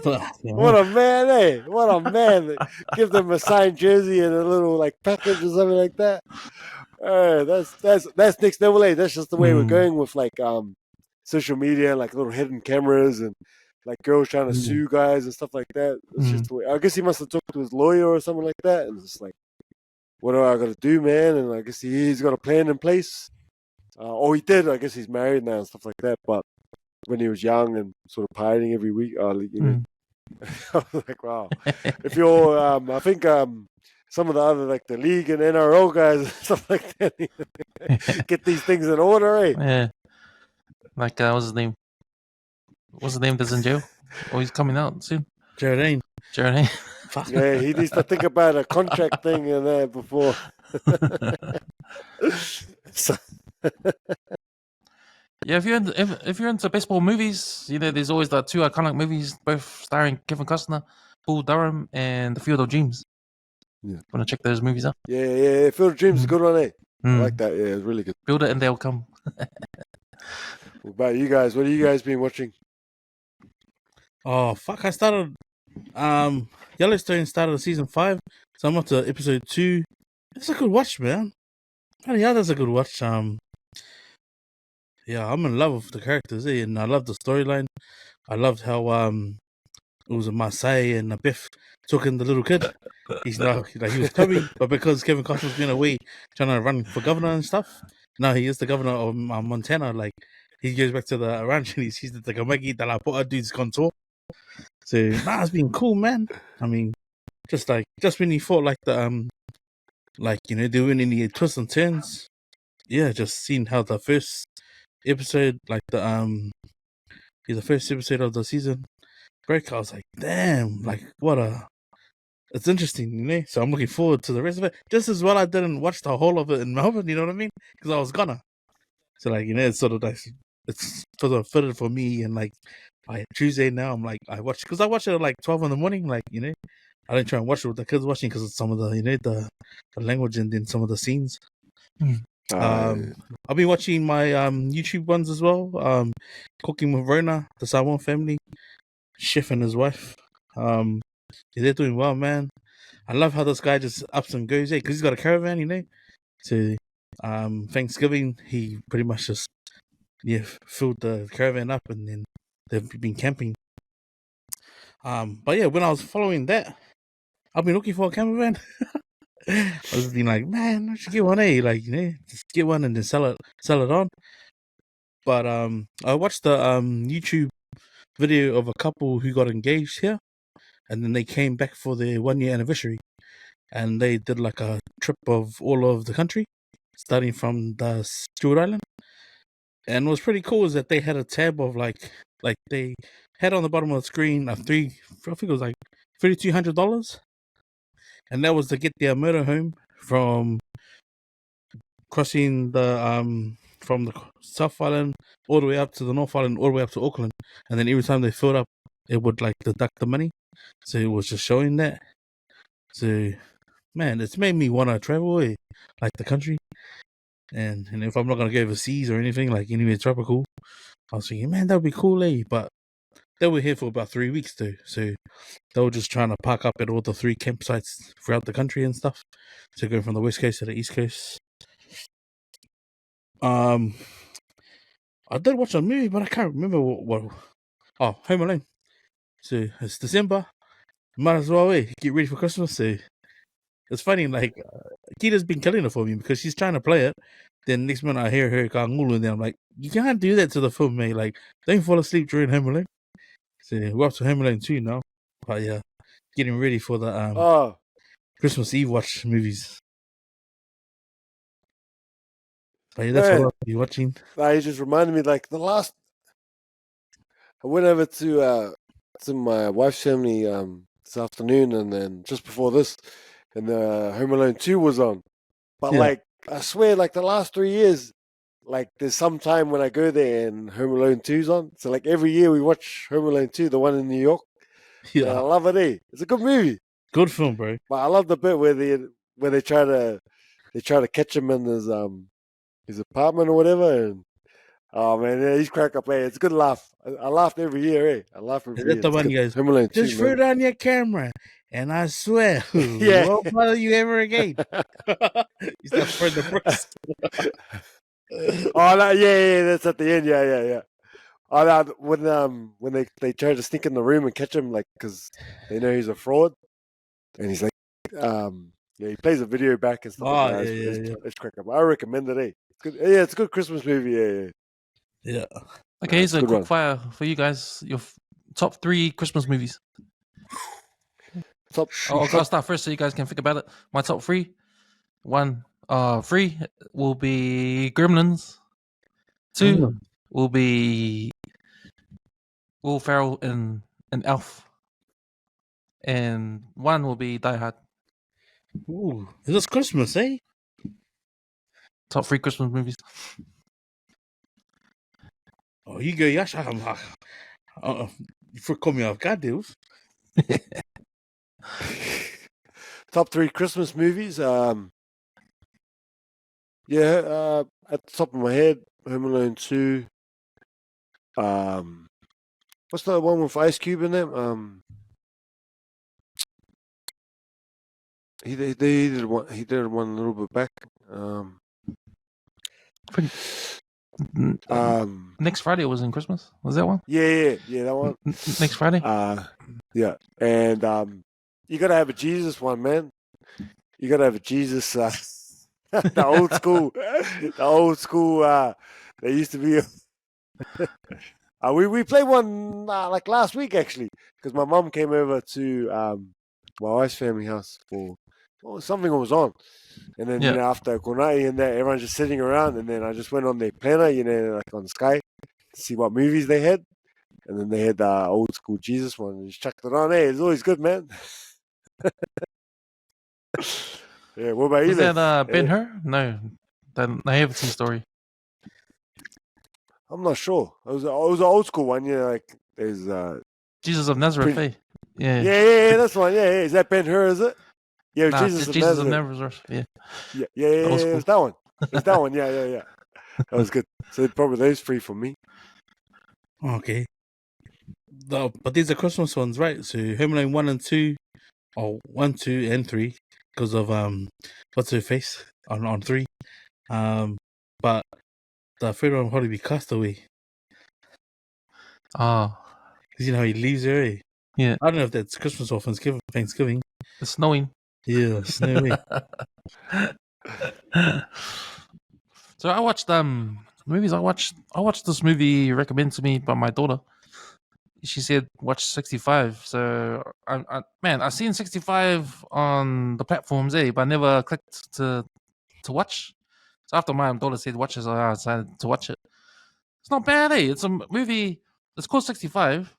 What a man, eh? What a man! Give them a signed jersey and a little like package or something like that. That's next level, eh? That's just the way we're going with like social media, like little hidden cameras and like girls trying to sue guys and stuff like that. It's just the way. I guess he must have talked to his lawyer or something like that, and it's like, what do I got to do, man? And I guess he's got a plan in place. He did. I guess he's married now and stuff like that. But when he was young and sort of partying every week, you know, I was like, wow. If you're, I think some of the other like the league and NRL guys and stuff like that get these things in order, eh? Yeah, like what's his name? What's his name? That's in jail. Oh, he's coming out soon. Jared Jared. Fuck. Yeah, he needs to think about a contract thing and that before. So, Yeah, if you're into baseball movies, you know there's always the two iconic movies, both starring Kevin Costner, Bull Durham, and The Field of Dreams. Yeah. Want to check those movies out? yeah. Field of Dreams is a good one, eh? I like that. Yeah, it's really good. Build it and they'll come. What about you guys? What have you guys been watching? Oh fuck! I started. Yellowstone started season 5, so I'm up to episode 2. It's a good watch, man. Yeah, that's a good watch. Yeah, I'm in love with the characters, and I love the storyline. I loved how it was a Marseille and a Biff talking the little kid. He's now like he was Toby, but because Kevin Costner's been away trying to run for governor and stuff, now he is the governor of Montana. Like he goes back to the ranch and he sees the Takamagi de la Porta dude's contour. So it's been cool, man. I mean, just when he thought like the like you know there weren't any twists and turns. Yeah, just seeing how the first episode, like the first episode of the season break, I was like, damn, like it's interesting, you know. So I'm looking forward to the rest of it. Just as well, I didn't watch the whole of it in Melbourne. You know what I mean? Because I was gonna. So like you know, it's sort of like it's sort of fitted for me. And like by Tuesday now, I'm like I watch it at like 12 in the morning. Like you know, I didn't try and watch it with the kids watching because of some of the you know the language and then some of the scenes. I've been watching my YouTube ones as well. Cooking with Rona, the Samoan family, chef and his wife. Yeah, they're doing well, man. I love how this guy just ups and goes, because he's got a caravan, you know. So Thanksgiving, he pretty much just filled the caravan up, and then they've been camping. But yeah, when I was following that, I've been looking for a cameraman. I was being like, man, I should get one, like you know, just get one and then sell it on. But I watched the YouTube video of a couple who got engaged here, and then they came back for their 1-year anniversary, and they did like a trip of all of the country, starting from the Stewart Island. And what was pretty cool is that they had a tab of like they had on the bottom of the screen I think it was like $3,200, and that was to get their motorhome from crossing the from the South Island all the way up to the North Island, all the way up to Auckland, and then every time they filled up, it would like deduct the money. So it was just showing that. So, man, it's made me want to travel like the country. And if I'm not gonna go overseas or anything, like anywhere tropical, I was thinking, man, that would be cool, eh? But they were here for about 3 weeks though, so they were just trying to park up at all the 3 campsites throughout the country and stuff. So going from the west coast to the east coast. I did watch a movie, but I can't remember what. Oh, Home Alone. So it's December. Might as well get ready for Christmas. So it's funny, like Kita's been killing it for me because she's trying to play it. Then next minute I hear her kangulu, and then I'm like, you can't do that to the film, mate. Like, don't fall asleep during Home Alone. So we're up to Home Alone 2 now. But yeah, getting ready for the Christmas Eve watch movies. But yeah, that's what I'll be watching. You just reminded me, like the last. I went over to my wife's family this afternoon, and then just before this, and Home Alone 2 was on. But like, I swear, like the last 3 years, like there's some time when I go there and Home Alone 2's on. So like every year we watch Home Alone 2, the one in New York. Yeah, and I love it. It's a good movie. Good film, bro. But I love the bit where they try to catch him in his apartment or whatever, and oh man, yeah, he's crack up. It's a good laugh. I laughed every year. I laugh every year. The one you guys just throw it on your camera, and I swear, won't bother you ever again. You start throwing the bricks. Oh no, yeah, that's at the end. Yeah. Oh no, when they try to sneak in the room and catch him, like because they know he's a fraud, and he's like, he plays a video back and stuff. Oh, like that. It's crack up. I recommend it. It's good. Yeah, it's a good Christmas movie. Yeah. Okay, here's a quick fire for you guys. Your top 3 Christmas movies. I'll start first so you guys can think about it. My top 3. 3 will be Gremlins. 2 will be Will Ferrell and Elf. And 1 will be Die Hard. Ooh, this Christmas, eh? Top 3 Christmas movies. Oh, you go, Yush. You caught me off guard, deals. Top 3 Christmas movies. At the top of my head, Home Alone 2. What's the one with Ice Cube in it? He did one. He did one a little bit back. Next Friday was in Christmas. Was that one? Yeah, that one. Next Friday. Yeah, and you gotta have a Jesus one, man. You gotta have a Jesus. The old school. They used to be. We played one like last week actually, because my mum came over to my wife's family house for something was on, and then after Konai and that, everyone's just sitting around, and then I just went on their planner, like on Sky, to see what movies they had, and then they had the old school Jesus one, and just chucked it on. Hey, it's always good, man. Yeah, what about you? Was that Ben-Hur? No, I haven't seen the story. I'm not sure. It was an old school one. Like there's Jesus of Nazareth. Hey, yeah, that's one. Yeah. Is that Ben-Hur? Is it? Yeah, Jesus of Nazareth. Yeah. It's that one. It's that one. Yeah. That was good. So probably those 3 for me. Okay. But these are Christmas ones, right? So Home Alone 1 and 2, or 1, 2, and 3, because of what's her face on 3. But the third one will probably be Castaway. Oh. Because you know how he leaves her, eh? Yeah. I don't know if that's Christmas or Thanksgiving. It's snowing. Yeah, snowing. So I watched movies. I watched this movie recommended to me by my daughter. She said watch 65. So I've seen 65 on the platforms, but I never clicked to watch. So after my daughter said watch it, I decided to watch it. It's not bad, It's a movie. It's called 65,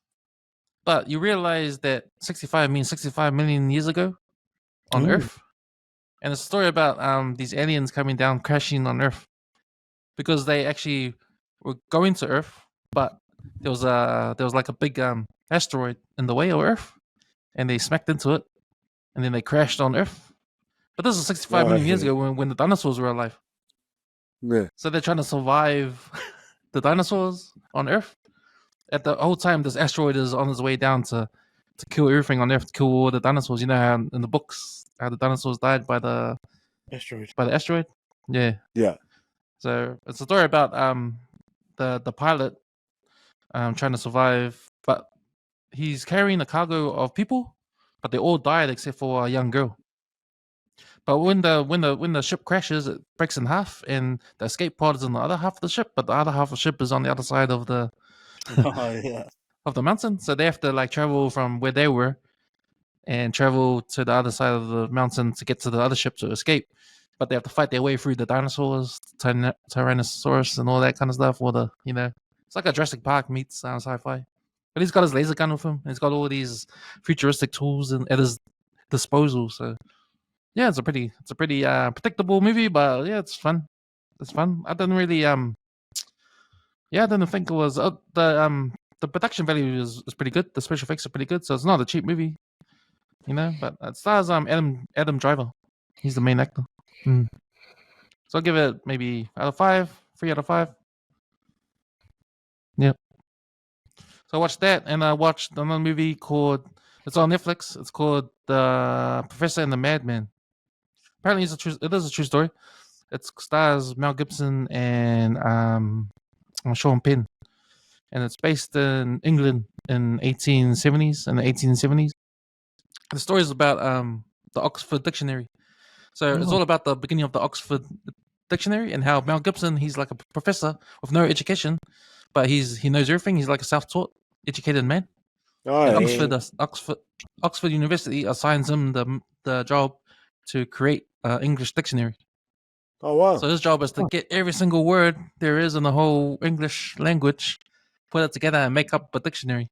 but you realize that 65 means 65 million years ago on Earth, and it's a story about these aliens coming down, crashing on Earth, because they actually were going to Earth, but there was like a big asteroid in the way of Earth, and they smacked into it, and then they crashed on Earth. But this is 65 million years ago when the dinosaurs were alive. Yeah. So they're trying to survive the dinosaurs on Earth. At the whole time, this asteroid is on its way down to kill everything on Earth, to kill all the dinosaurs. You know how in the books how the dinosaurs died by the asteroid. Yeah. Yeah. So it's a story about the pilot trying to survive, but he's carrying a cargo of people, but they all died except for a young girl. But when the ship crashes, it breaks in half, and the escape pod is on the other half of the ship, but the other half of the ship is on the other side of the of the mountain. So they have to like travel from where they were and travel to the other side of the mountain to get to the other ship to escape. But they have to fight their way through the dinosaurs, Tyrannosaurus, and all that kind of stuff. Or it's like a Jurassic Park meets sci-fi. But he's got his laser gun with him. He's got all these futuristic tools at his disposal. So yeah, it's a pretty predictable movie, but yeah, it's fun. It's fun. I didn't really I didn't think it was the production value is pretty good. The special effects are pretty good, so it's not a cheap movie, But it stars Adam Driver. He's the main actor. So I'll give it maybe 3 out of 5. Yep. So I watched that, and I watched another movie it's on Netflix. It's called The Professor and the Madman. Apparently, it is a true story. It stars Mel Gibson and Sean Penn, and it's based in England in the 1870s. The story is about the Oxford Dictionary. So it's all about the beginning of the Oxford Dictionary and how Mel Gibson, he's like a professor with no education, but he knows everything. He's like a self-taught, educated man. And Oxford University assigns him the job to create an English dictionary. Oh wow! So his job is to get every single word there is in the whole English language, put it together, and make up a dictionary.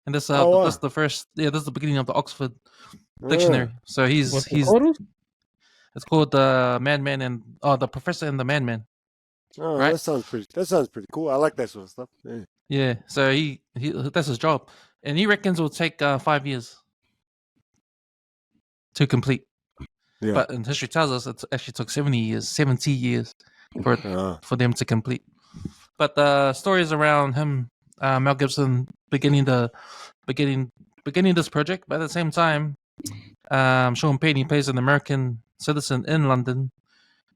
And this is the first. Yeah, this is the beginning of the Oxford Dictionary. So it's called the Madman and the Professor and the Madman. Oh, right? That sounds pretty cool. I like that sort of stuff. Yeah. Yeah. So he that's his job, and he reckons it will take 5 years to complete. Yeah. But in history tells us it actually took 70 years for them to complete. But the story is around him, Mel Gibson, beginning this project. But at the same time, Sean Penn, he plays an American citizen in London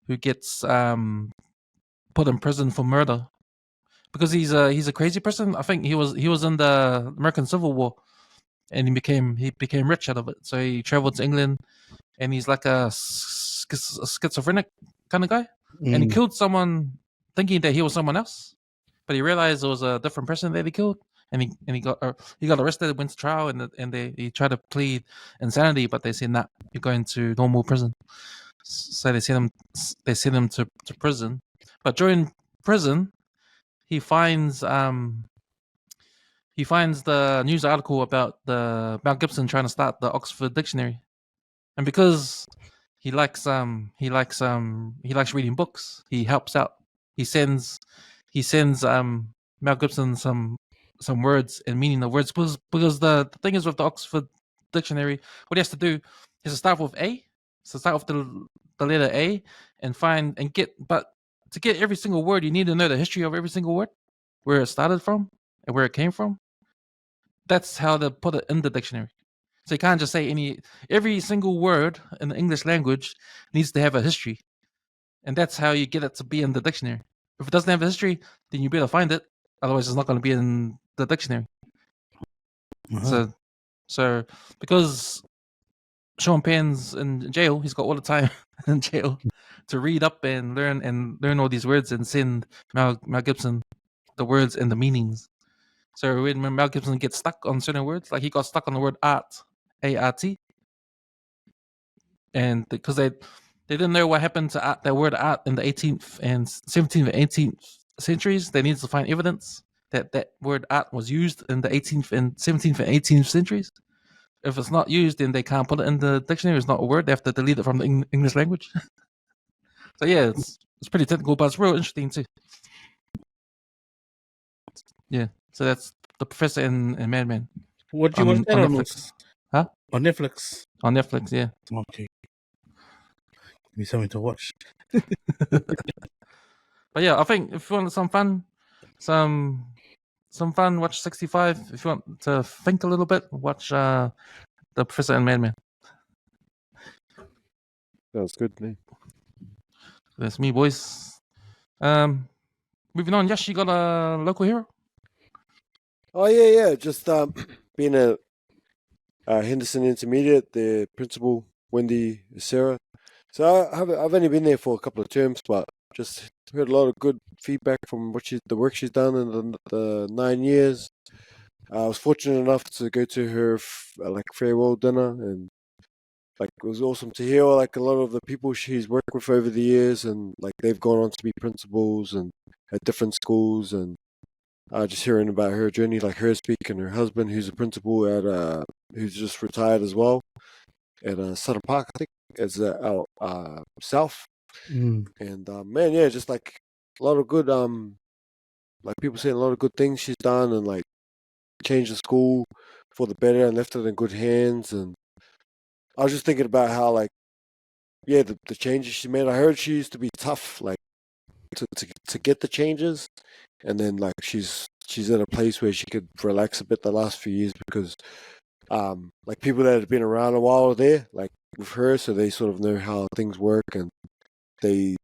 who gets put in prison for murder because he's a crazy person. I think he was in the American Civil War, and he became rich out of it. So he traveled to England, and he's like a schizophrenic kind of guy, and he killed someone thinking that he was someone else, but he realized it was a different person that he killed, and he got arrested, went to trial, and he tried to plead insanity, but they said, nah, you're going to normal prison. So they sent him to prison. But during prison, he finds the news article about the Mel Gibson trying to start the Oxford Dictionary, and because he likes reading books, he helps out. He sends Mel Gibson some words and meaning of words because the thing is with the Oxford Dictionary, what he has to do is to start with A. So start with the letter A and but to get every single word, you need to know the history of every single word, where it started from and where it came from. That's how they put it in the dictionary. So you can't just say every single word in the English language needs to have a history. And that's how you get it to be in the dictionary. If it doesn't have a history, then you better find it. Otherwise, it's not going to be in the dictionary. So because Sean Penn's in jail, he's got all the time in jail to read up and learn all these words and send Mel Gibson the words and the meanings. So when Mel Gibson gets stuck on certain words, like he got stuck on the word art, A-R-T, and because they didn't know what happened to that word art in the 18th and 17th and 18th centuries, they needed to find evidence that word art was used in the 18th and 17th and 18th centuries. If it's not used, then they can't put it in the dictionary. It's not a word. They have to delete it from the English language. So yeah, it's pretty technical, but it's real interesting too. Yeah, so that's The Professor and Madman. What do you watch that on Netflix? Huh? On Netflix. On Netflix, yeah. Okay. Give me something to watch. But yeah, I think if you want some fun, some fun, watch 65. If you want to think a little bit, watch the Professor and Madman. Sounds good to me. That's me, boys. Moving on. Yush, you got a local hero? Oh yeah. Just being a Henderson Intermediate, the principal Wendy Sarah. So I've only been there for a couple of terms, but just heard a lot of good feedback from the work she's done in the 9 years. I was fortunate enough to go to her farewell dinner, and like it was awesome to hear like a lot of the people she's worked with over the years, and like they've gone on to be principals and at different schools, and just hearing about her journey, like her speak, and her husband, who's a principal at who's just retired as well at Southern Park, I think, as out south. Mm. And man, yeah, just like a lot of good like people saying a lot of good things she's done, and like changed the school for the better and left it in good hands. And I was just thinking about how like yeah, the changes she made. I heard she used to be tough, like to get the changes, and then like she's at a place where she could relax a bit the last few years because like people that have been around a while are there, like with her, so they sort of know how things work, and they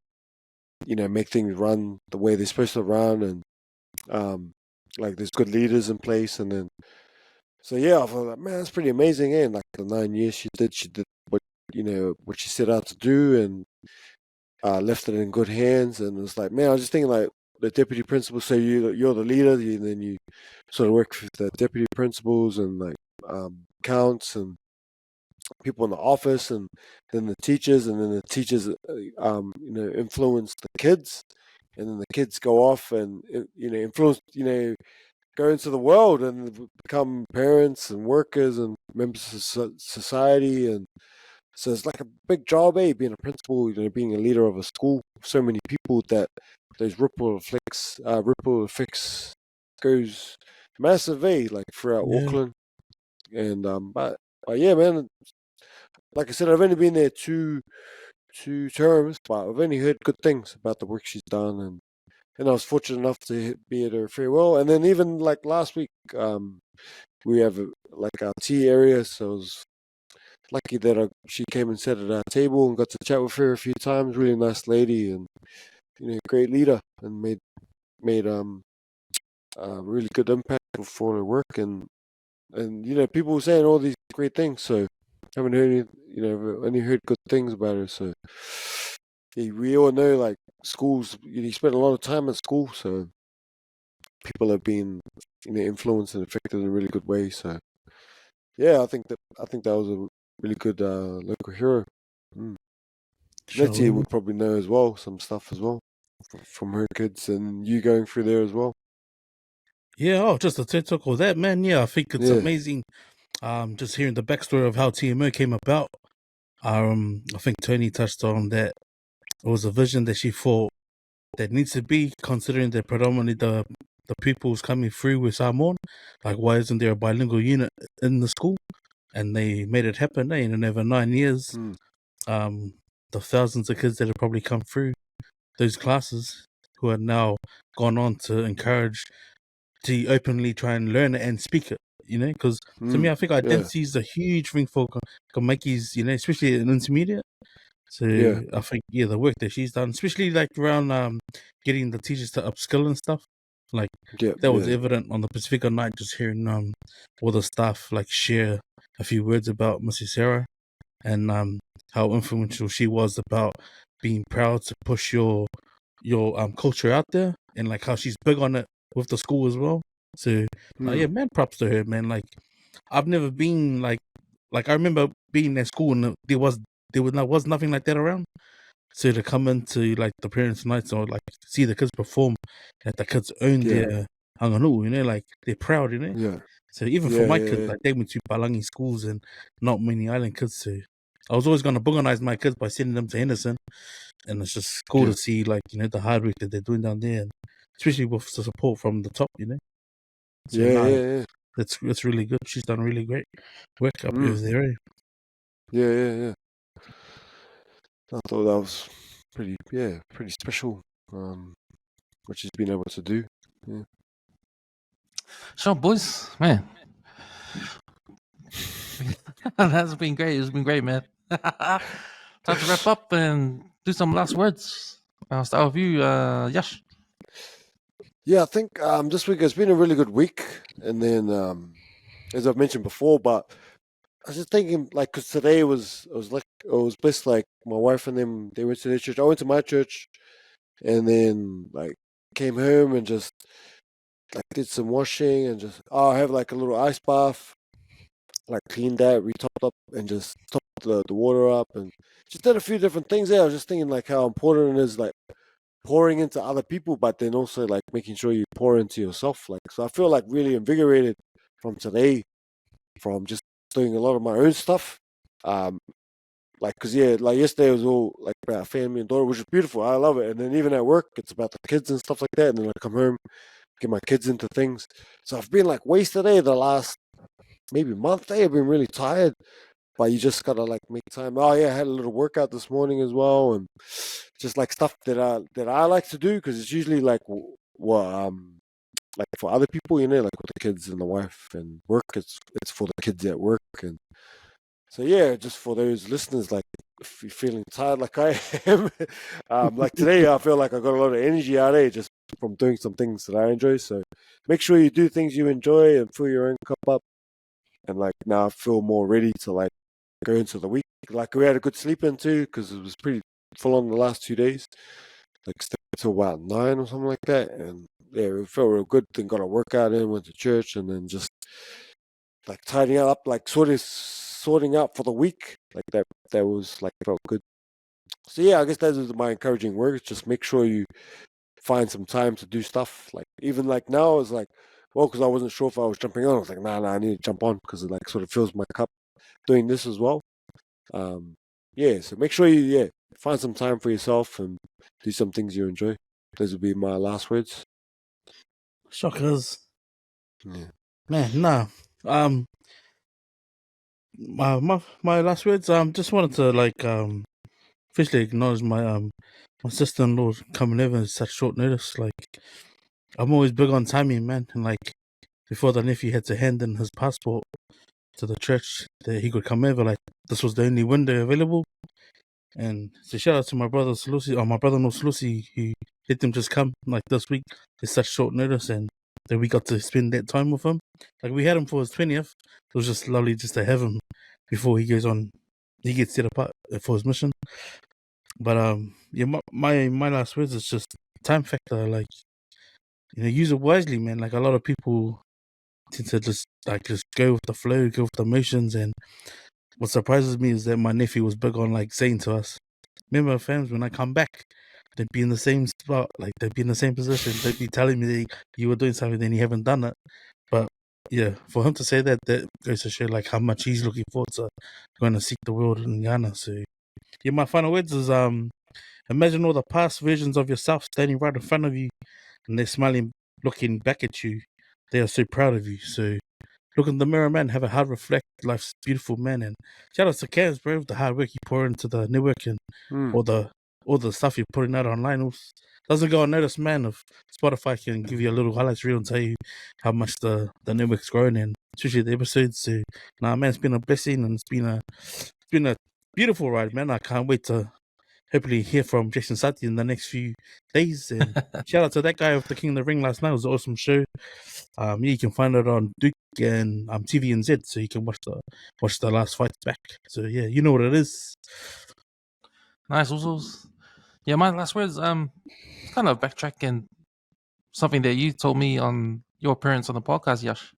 make things run the way they're supposed to run, and like there's good leaders in place. And then so yeah, I thought like, man, that's pretty amazing. And like the 9 years she did what what she set out to do, and left it in good hands. And it was like, man, I was just thinking like the deputy principal, so you're the leader, and then you sort of work with the deputy principals and like counts and people in the office, and then the teachers, and then the teachers influence the kids, and then the kids go off and influence go into the world and become parents and workers and members of society. And so it's like a big job, being a principal, being a leader of a school. So many people that those ripple effects goes massive, like throughout Yeah. Auckland. And but yeah, man, like I said, I've only been there two terms, but I've only heard good things about the work she's done, and I was fortunate enough to be at her farewell. And then even like last week, we have like our tea area, so I was lucky that she came and sat at our table and got to chat with her a few times. Really nice lady, and great leader, and made really good impact for her work, and people were saying all these great things. So haven't heard only heard good things about her. So yeah, we all know like schools. You spend a lot of time at school, so people have been influenced and affected in a really good way. So yeah, I think that was a really good local hero. Leti Sure. would probably know as well, some stuff as well from her kids and you going through there as well. Yeah, just a TED talk of that, man. Yeah, I think it's Yeah. amazing. Just hearing the backstory of how TMO came about. I think Tony touched on that. It was a vision that she thought that needs to be, considering that predominantly the pupils coming through with Samoan. Like, why isn't there a bilingual unit in the school? And they made it happen. In over 9 years, the thousands of kids that have probably come through those classes who are now gone on to encourage to openly try and learn it and speak it. Because to me, I think identity is a huge thing for Kamaikis, especially in intermediate. So Yeah. I think the work that she's done, especially like around getting the teachers to upskill and stuff, like that was evident on the Pacifica night. Just hearing all the staff like share a few words about Mrs. Sarah and how influential she was about being proud to push your culture out there, and like how she's big on it with the school as well. So yeah, man, props to her, man. Like I've never been like I remember being at school and there was nothing like that around. So to come into like the parents' nights or like see the kids perform, that the kids own their hanganui, like they're proud, Yeah. So even for my kids, like they went to Palangi schools and not many island kids. So I was always gonna organize my kids by sending them to Henderson, and it's just cool to see like the hard work that they're doing down there, and especially with the support from the top, So Yeah. That's really good. She's done really great work up over there. Yeah. I thought that was pretty special. which he's been able to do. Yeah. Sure, boys, man. That's been great. It's been great, man. Time to wrap up and do some last words. I'll start with you, Yush. Yeah, I think this week has been a really good week. And then, as I've mentioned before, but I was just thinking, like, because today was best, like, my wife and them, they went to their church. I went to my church, and then, like, came home and just, like, did some washing and just, I have, like, a little ice bath, like, cleaned that, re-topped up, and just topped the water up, and just did a few different things there. I was just thinking, like, how important it is, like, pouring into other people, but then also, like, making sure you pour into yourself. Like, so I feel, like, really invigorated from today, from just doing a lot of my own stuff. Like, cause like yesterday was all like about family and daughter, which is beautiful. I love it. And then even at work, it's about the kids and stuff like that. And then I come home, get my kids into things. So I've been like wasted the last maybe month. I've been really tired, but you just gotta like make time. Oh yeah, I had a little workout this morning as well, and just like stuff that I like to do, because it's usually like like for other people, like with the kids and the wife and work. It's for the kids at work. And so yeah, just for those listeners, like if you're feeling tired like I am, like today I feel like I got a lot of energy out just from doing some things that I enjoy. So make sure you do things you enjoy and fill your own cup up. And like now I feel more ready to like go into the week. Like we had a good sleep in too, because it was pretty full on the last 2 days. Like stayed till about 9 or something like that. And yeah, it felt real good. Then got a workout in, went to church, and then just like tidying up, like sorting out for the week. Like that was like felt good. So yeah, I guess that is my encouraging words. Just make sure you find some time to do stuff. Like even like now it's like, well, because I wasn't sure if I was jumping on. I was like, nah, I need to jump on because it like sort of fills my cup doing this as well. Yeah, so make sure you find some time for yourself and do some things you enjoy. Those would be my last words. Shockers. Yeah. Man, nah. My last words. Just wanted to like officially acknowledge my sister-in-law coming over at such short notice. Like, I'm always big on timing, man. And like before the nephew had to hand in his passport to the church that he could come over, like this was the only window available. And so shout out to my brother Salusi, or my brother-in-law Salusi, who let them just come like this week. It's such short notice, and that we got to spend that time with him. Like we had him for his 20th. It was just lovely just to have him before he goes on. He gets set apart for his mission. But yeah, my last words is just time factor. Like, use it wisely, man. Like a lot of people tend to just go with the flow, go with the emotions. And what surprises me is that my nephew was big on like saying to us, "Remember, fams, when I come back, they'd be in the same spot, like they'd be in the same position. They'd be telling me that you were doing something, then you haven't done it." But yeah, for him to say that goes to show like how much he's looking forward to going to seek the world in Ghana. So yeah, my final words is imagine all the past versions of yourself standing right in front of you, and they're smiling, looking back at you. They are so proud of you. So look in the mirror, man. Have a hard reflect. Life's beautiful, man. And shout out to Cams, bro, with the hard work you pour into the network and all the stuff you're putting out online. Doesn't go unnoticed, man. If Spotify can give you a little highlights reel and tell you how much the network's growing, and especially the episodes. So, man, it's been a blessing, and it's been a beautiful ride, man. I can't wait to hopefully hear from Jason Sati in the next few days. And shout out to that guy with the King of the Ring last night. It was an awesome show. Yeah, you can find it on Duke and TVNZ, so you can watch the last fight back. So yeah, you know what it is. Nice, Usos. Yeah, my last words. Kind of backtracking something that you told me on your appearance on the podcast, Yash.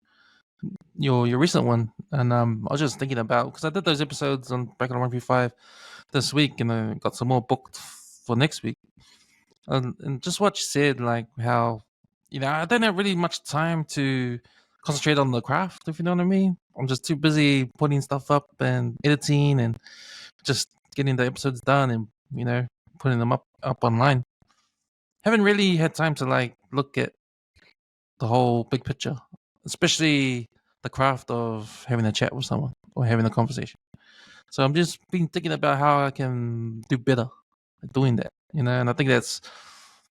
Your recent one, and I was just thinking about, because I did those episodes on Back on 135 this week, and I got some more booked for next week. And just what you said, like how I don't have really much time to concentrate on the craft, if you know what I mean. I'm just too busy putting stuff up and editing and just getting the episodes done and putting them up online. Haven't really had time to like look at the whole big picture, especially the craft of having a chat with someone or having a conversation. So I'm just been thinking about how I can do better at doing that, and I think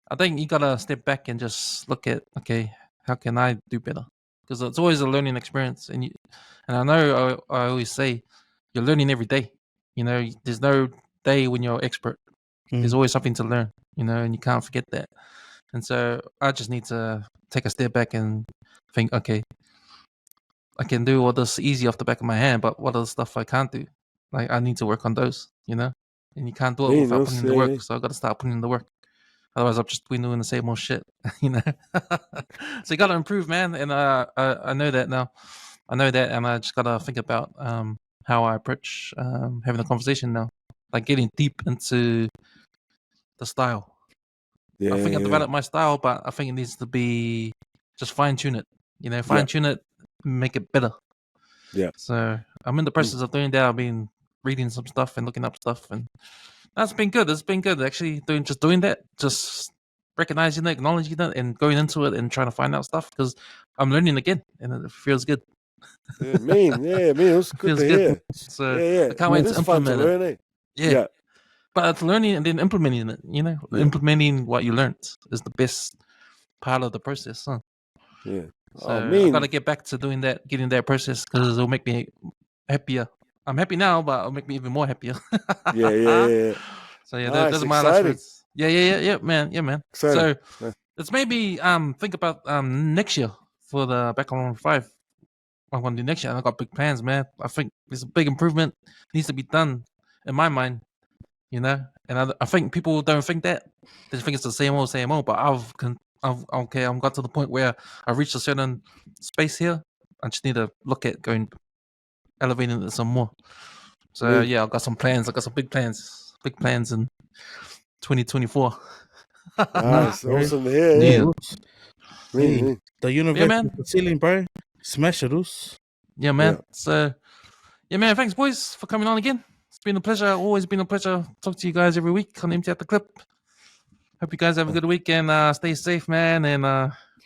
I think you gotta step back and just look at, okay, how can I do better? Because it's always a learning experience, and I know I always say you're learning every day. There's no day when you're expert. There's always something to learn, and you can't forget that. And so I just need to take a step back and think, okay, I can do all this easy off the back of my hand, but what other stuff I can't do? Like, I need to work on those, and you can't do it without putting in the work. So I got to start putting in the work. Otherwise, I've just been doing the same old shit, So you got to improve, man. And I know that now. I know that, and I just got to think about how I approach having a conversation now, like getting deep into the style. Yeah, I think I developed my style, but I think it needs to be just fine tune it. Fine tune it, make it better. Yeah. So I'm in the process of doing that. I've been reading some stuff and looking up stuff, and that's been good. It's been good actually. Doing that, just recognizing it, acknowledging it, and going into it and trying to find out stuff because I'm learning again, and it feels good. It was good feels to good. hear. So I can't wait to implement it. Learn, eh? Yeah. But it's learning and then implementing it, implementing what you learned is the best part of the process, huh? Yeah. So I got to get back to doing that, getting that process because it'll make me happier. I'm happy now, but it'll make me even more happier. Yeah. So those are my last words. Yeah, man. Exciting. So let's maybe think about next year for the back on 5. I'm gonna do next year. I got big plans, man. I think there's a big improvement needs to be done in my mind. And I think people don't think that. They just think it's the same old. But I've got to the point where I've reached a certain space here. I just need to look at elevating it some more. So yeah, I've got some plans. I got some big plans in 2024. Nice, awesome to hear. Yeah. The universe is the ceiling, bro. Smash it, us. Yeah, man. Yeah. So yeah, man. Thanks, boys, for coming on again. It's been a pleasure. Always been a pleasure. Talk to you guys every week on Empty Out the Clip. Hope you guys have a good week and stay safe, man. And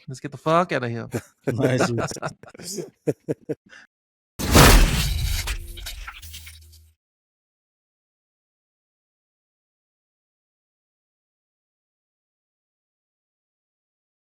let's get the fuck out of here. Nice.